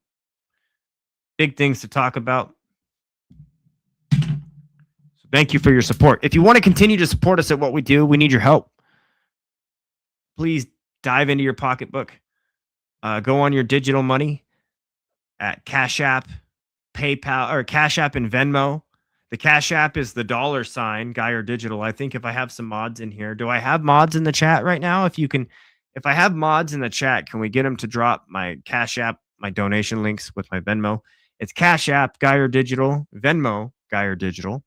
Big things to talk about. So thank you for your support. If you want to continue to support us at what we do, we need your help. Please dive into your pocketbook. Go on your digital money at Cash App, PayPal, or Cash App and Venmo. The Cash App is the $ guyerdigital. I think if I have some mods in here, do I have mods in the chat right now? If I have mods in the chat, can we get them to drop my Cash App, my donation links with my Venmo? It's Cash App, guyerdigital, Venmo, guyerdigital.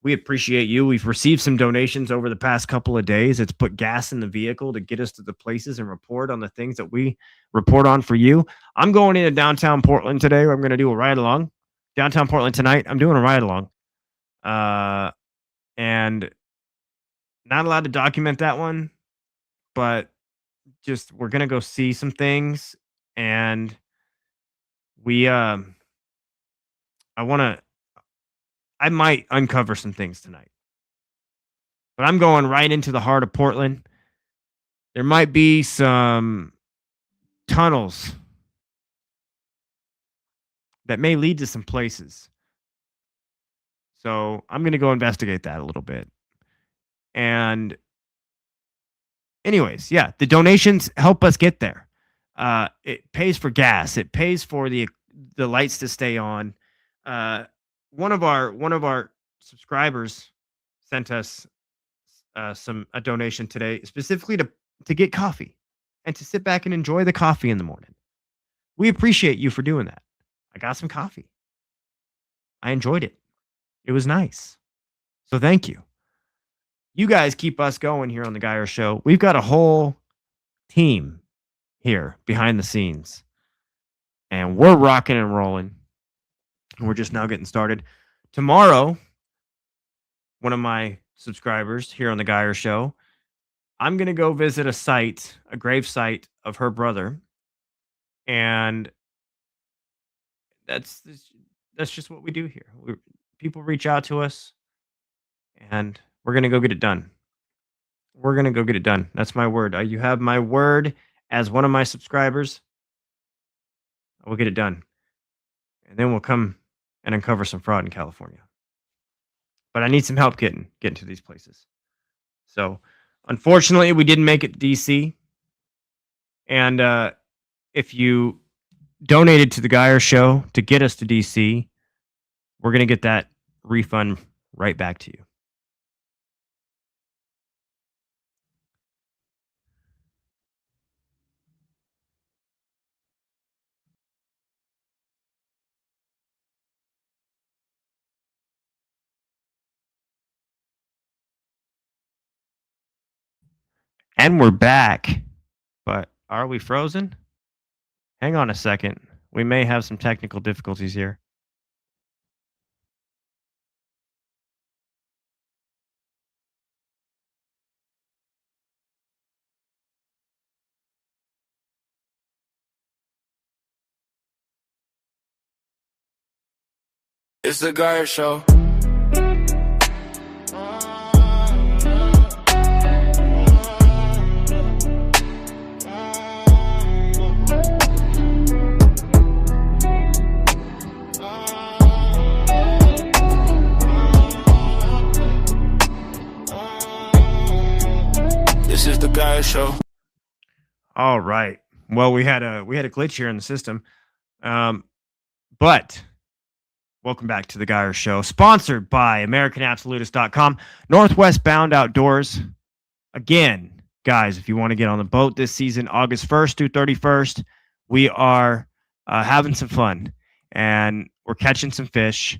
We appreciate you. We've received some donations over the past couple of days. It's put gas in the vehicle to get us to the places and report on the things that we report on for you. I'm going into downtown Portland today. I'm going to do a ride along. Downtown Portland tonight. I'm doing a ride along. And not allowed to document that one, but we're gonna go see some things, and we I might uncover some things tonight. But I'm going right into the heart of Portland. There might be some tunnels that may lead to some places. So I'm going to go investigate that a little bit. And anyways, yeah, the donations help us get there. It pays for gas. It pays for the lights to stay on. One of our subscribers sent us a donation today specifically to get coffee and to sit back and enjoy the coffee in the morning. We appreciate you for doing that. I got some coffee. I enjoyed it. It was nice. So thank you. You guys keep us going here on the Geyer Show. We've got a whole team here behind the scenes, and we're rocking and rolling. And we're just now getting started. Tomorrow, one of my subscribers here on the Geyer Show, I'm going to go visit a grave site of her brother. And that's just what we do here. People reach out to us, and we're going to go get it done. We're going to go get it done. That's my word. You have my word as one of my subscribers. We'll get it done. And then we'll come and uncover some fraud in California. But I need some help getting to these places. So, unfortunately, we didn't make it to DC. And if you donated to the Geyer Show to get us to DC, we're going to get that refund right back to you. And we're back. But are we frozen? Hang on a second. We may have some technical difficulties here. It's the Geyer Show. This is the Geyer Show. All right. Well, we had a glitch here in the system. But welcome back to the Geyer Show, sponsored by AmericanAbsolutist.com, Northwest Bound Outdoors. Again, guys, if you want to get on the boat this season, August 1st through 31st, we are having some fun, and we're catching some fish,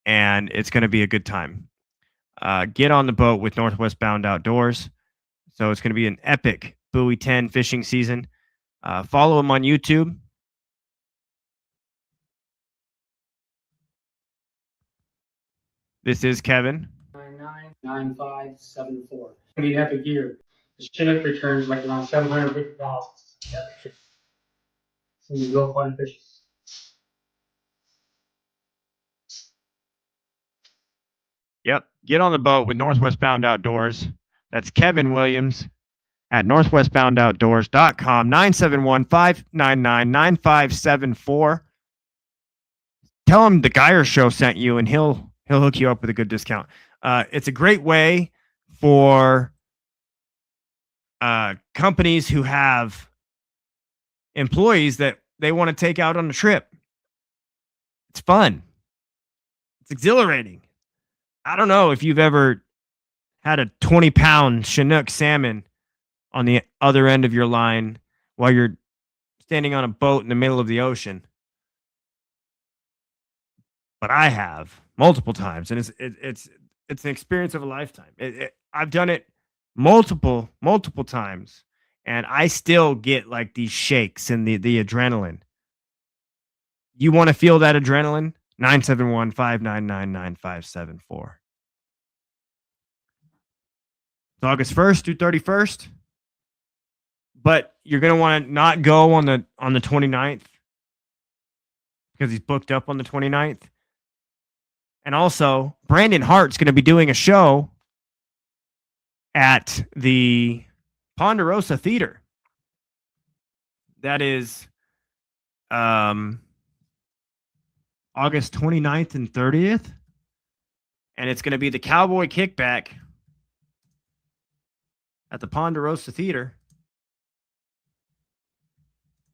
and it's going to be a good time. Get on the boat with Northwest Bound Outdoors. So it's going to be an epic Buoy 10 fishing season. Follow them on YouTube. This is Kevin. 999574. It's gonna be epic year. The Chinook returns like around $750. So you go fun fishing. Yep. Get on the boat with Northwest Bound Outdoors. That's Kevin Williams at northwestboundoutdoors.com, 971-599-9574. Tell him the Geyer Show sent you, and he'll hook you up with a good discount. It's a great way for companies who have employees that they want to take out on a trip. It's fun. It's exhilarating. I don't know if you've ever had a 20-pound Chinook salmon on the other end of your line while you're standing on a boat in the middle of the ocean. But I have multiple times, and it's an experience of a lifetime. I've done it multiple times, and I still get like these shakes and the adrenaline. You want to feel that adrenaline? 971-599-9574. It's August 1st through 31st. but you're going to want to not go on the 29th because he's booked up on the 29th. And also, Brandon Hart's going to be doing a show at the Ponderosa Theater. That is August 29th and 30th. And it's going to be the Cowboy Kickback at the Ponderosa Theater.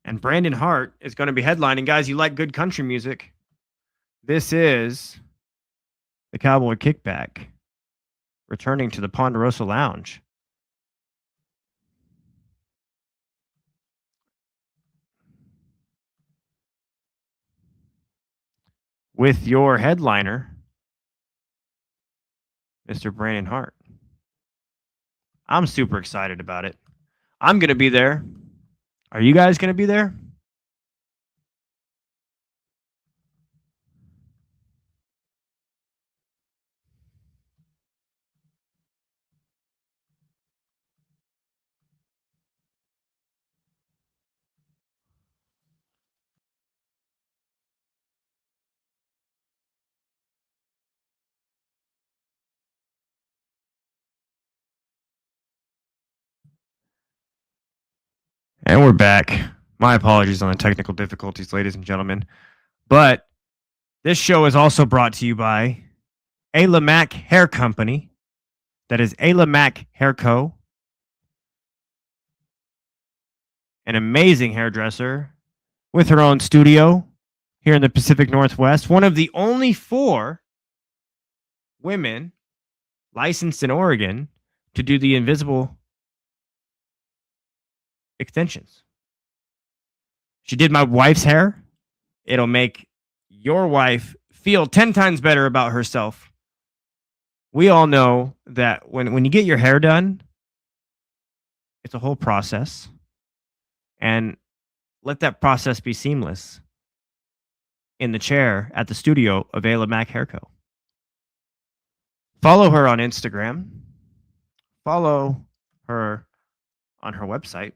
And Brandon Hart is going to be headlining. Guys, you like good country music? This is the Cowboy Kickback returning to the Ponderosa Lounge. With your headliner, Mr. Brandon Hart. I'm super excited about it. I'm going to be there. Are you guys going to be there? And we're back. My apologies on the technical difficulties, ladies and gentlemen. But this show is also brought to you by Ayla Mac Hair Company. That is Ayla Mac Hair Co. An amazing hairdresser with her own studio here in the Pacific Northwest. One of the only 4 women licensed in Oregon to do the invisible extensions. She did my wife's hair. It'll make your wife feel 10 times better about herself. We all know that when you get your hair done, it's a whole process. And let that process be seamless in the chair at the studio of Ayla Mac Hair Co. Follow her on Instagram. Follow her on her website.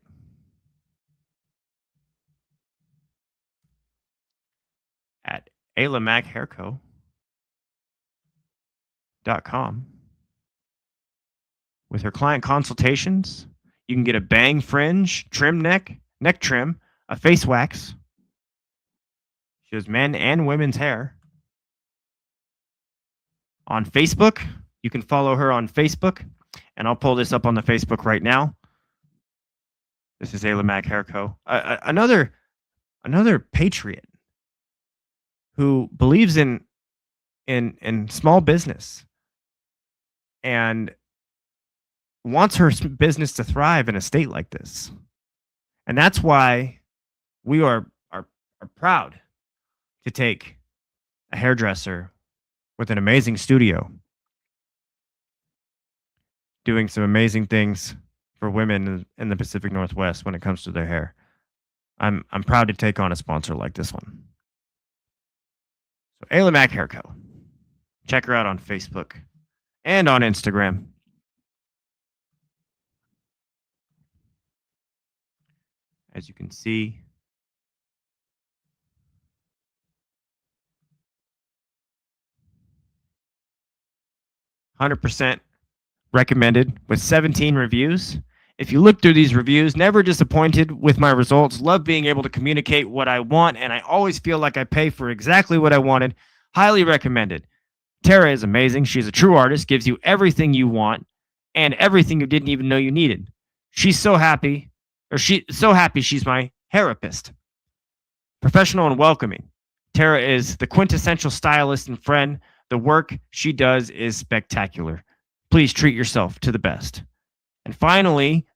At aylamachairco.com. With her client consultations, you can get a bang fringe, trim neck trim, a face wax. She does men and women's hair. On Facebook, you can follow her on Facebook, and I'll pull this up on the Facebook right now. This is Ayla Mac Hair Co. Another patriot who believes in small business and wants her business to thrive in a state like this. And that's why we are proud to take a hairdresser with an amazing studio doing some amazing things for women in the Pacific Northwest when it comes to their hair. I'm proud to take on a sponsor like this one. So Ayla Mac Hair Co. Check her out on Facebook and on Instagram. As you can see, 100% recommended with 17 reviews. If you look through these reviews, never disappointed with my results. Love being able to communicate what I want, and I always feel like I pay for exactly what I wanted. Highly recommended. Tara is amazing. She's a true artist, gives you everything you want and everything you didn't even know you needed. She's so happy she's my therapist. Professional and welcoming. Tara is the quintessential stylist and friend. The work she does is spectacular. Please treat yourself to the best. And finally,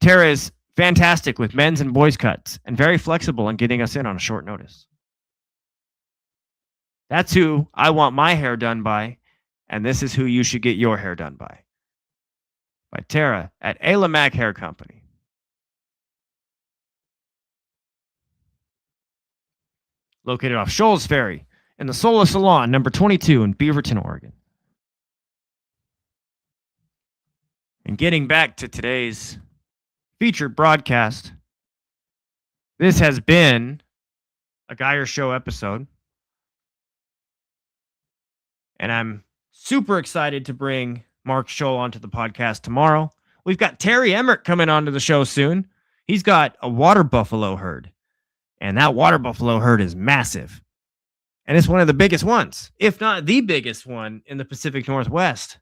Tara is fantastic with men's and boys' cuts and very flexible in getting us in on a short notice. That's who I want my hair done by, and this is who you should get your hair done by. By Tara at Ayla Mac Hair Company. Located off Shoals Ferry in the Sola Salon, number 22 in Beaverton, Oregon. And getting back to today's featured broadcast. This has been a Geyer Show episode. And I'm super excited to bring Mark Scholl onto the podcast tomorrow. We've got Terry Emmert coming onto the show soon. He's got a water buffalo herd. And that water buffalo herd is massive. And it's one of the biggest ones, if not the biggest one in the Pacific Northwest.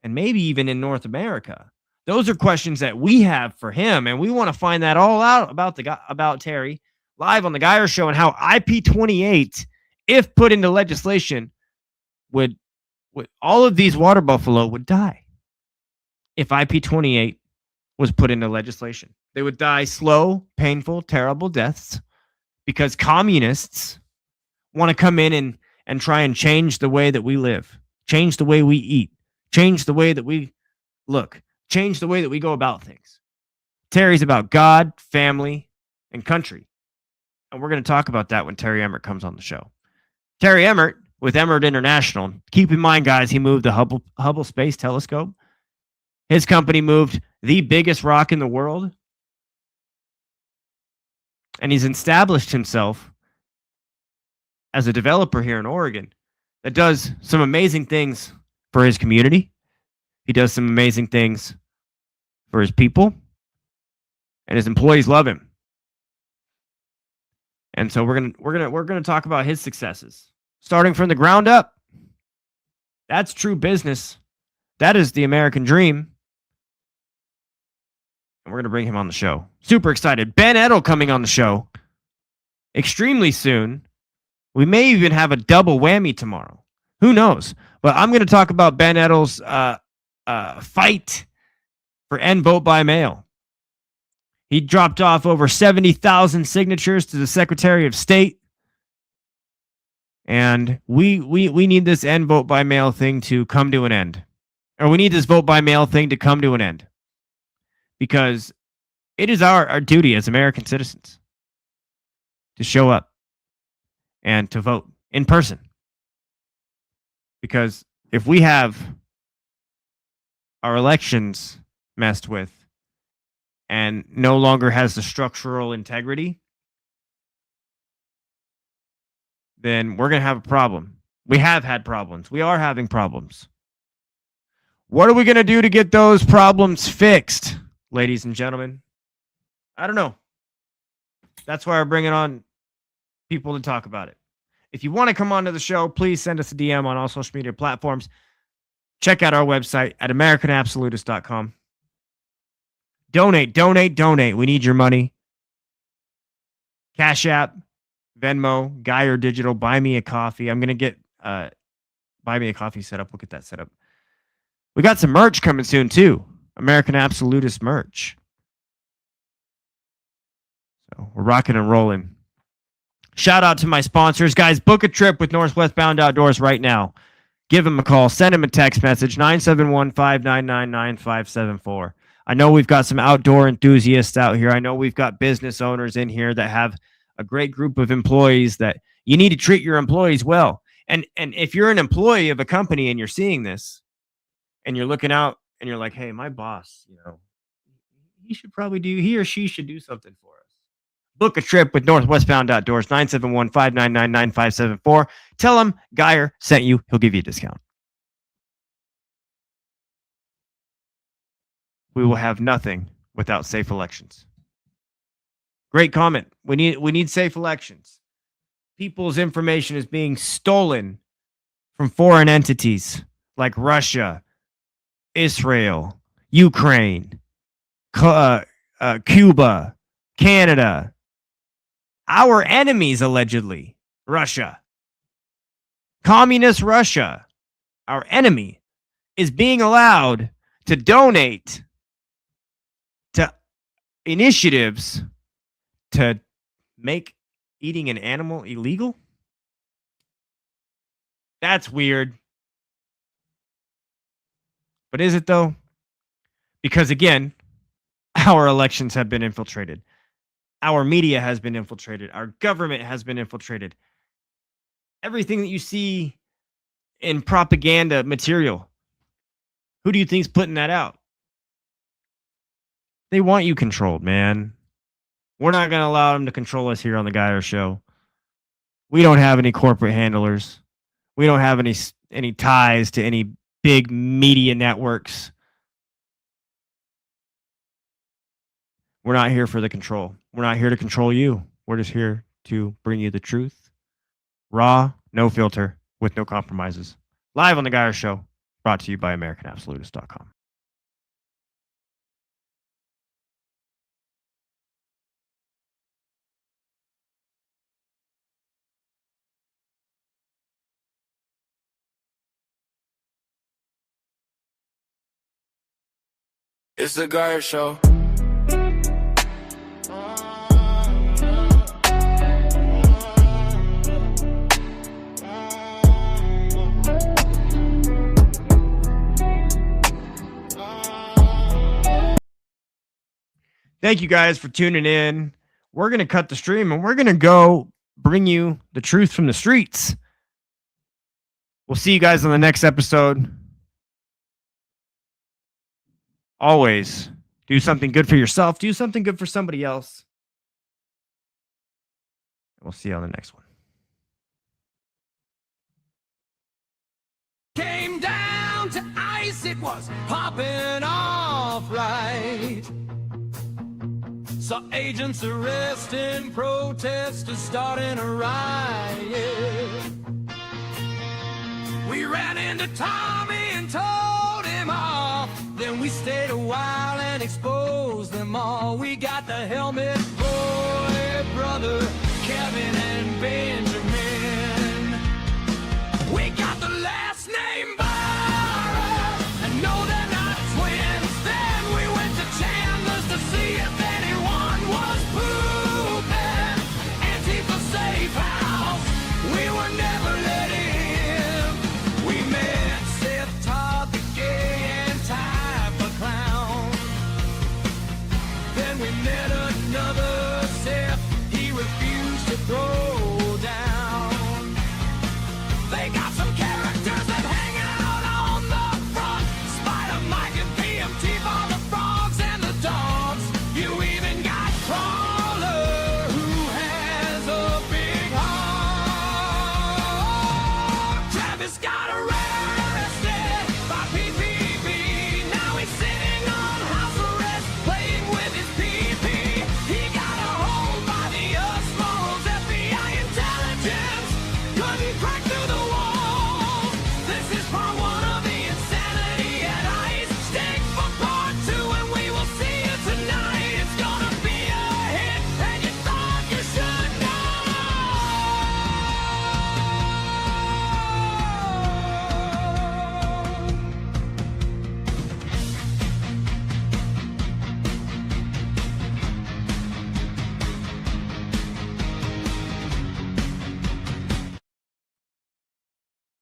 And maybe even in North America. Those are questions that we have for him. And we want to find that all out about Terry live on the Geyer Show, and how IP28, if put into legislation, would all of these water buffalo would die. If IP28 was put into legislation, they would die slow, painful, terrible deaths because communists want to come in and try and change the way that we live, change the way we eat, change the way that we look, change the way that we go about things. Terry's about God, family, and country. And we're going to talk about that when Terry Emmert comes on the show. Terry Emmert with Emmert International. Keep in mind, guys, he moved the Hubble Space Telescope. His company moved the biggest rock in the world. And he's established himself as a developer here in Oregon that does some amazing things for his community. He does some amazing things for his people. And his employees love him. And so we're gonna talk about his successes, starting from the ground up. That's true business. That is the American dream. And we're gonna bring him on the show. Super excited. Ben Edel coming on the show extremely soon. We may even have a double whammy tomorrow. Who knows? But I'm gonna talk about Ben Edel's fight for end vote by mail. He dropped off over 70,000 signatures to the Secretary of State. And we need this end vote by mail thing to come to an end. Or we need this vote by mail thing to come to an end. Because it is our duty as American citizens to show up and to vote in person. Because if we have our elections messed with, and no longer has the structural integrity, then we're going to have a problem. We have had problems. We are having problems. What are we going to do to get those problems fixed, ladies and gentlemen? I don't know. That's why we're bringing on people to talk about it. If you want to come onto the show, please send us a DM on all social media platforms. Check out our website at AmericanAbsolutist.com. Donate. We need your money. Cash App, Venmo, guyerdigital, buy me a coffee. I'm going to get buy me a coffee set up. We'll get that set up. We got some merch coming soon, too. American Absolutist merch. So we're rocking and rolling. Shout out to my sponsors. Guys, book a trip with Northwest Bound Outdoors right now. Give them a call. Send them a text message, 971-599-9574. I know we've got some outdoor enthusiasts out here. I know we've got business owners in here that have a great group of employees that you need to treat your employees well. And if you're an employee of a company and you're seeing this and you're looking out and you're like, hey, my boss, he or she should do something for us. Book a trip with Northwest Bound Outdoors, 971-599-9574. Tell them Geyer sent you. He'll give you a discount. We will have nothing without safe elections. Great comment. We need safe elections. People's information is being stolen from foreign entities like Russia, Israel, Ukraine, Cuba, Canada. Our enemies, allegedly, Russia. Communist Russia, our enemy, is being allowed to donate to initiatives to make eating an animal illegal? That's weird. But is it though? Because again, our elections have been infiltrated. Our media has been infiltrated. Our government has been infiltrated. Everything that you see in propaganda material, who do you think's putting that out? They want you controlled, man. We're not going to allow them to control us here on the Geyer Show. We don't have any corporate handlers. We don't have any ties to any big media networks. We're not here for the control. We're not here to control you. We're just here to bring you the truth. Raw, no filter, with no compromises. Live on the Geyer Show, brought to you by AmericanAbsolutist.com. It's the Geyer Show. Thank you guys for tuning in. We're going to cut the stream and we're going to go bring you the truth from the streets. We'll see you guys on the next episode. Always do something good for yourself. Do something good for somebody else. We'll see you on the next one. Came down to ice, it was popping off right. Saw agents arresting protesters, starting a riot. We ran into Tommy and told him off. Then we stayed a while and exposed them all. We got the helmet boy, brother, Kevin and Benjamin. We got the last name Barra, and no, they're not twins. Then we went to Chandler's to see if anyone was pooping. Antifa safe house, we were never let in. We met Seth Todd, the gay Antifa clown. Then we met another Seth, he refused to throw down. They got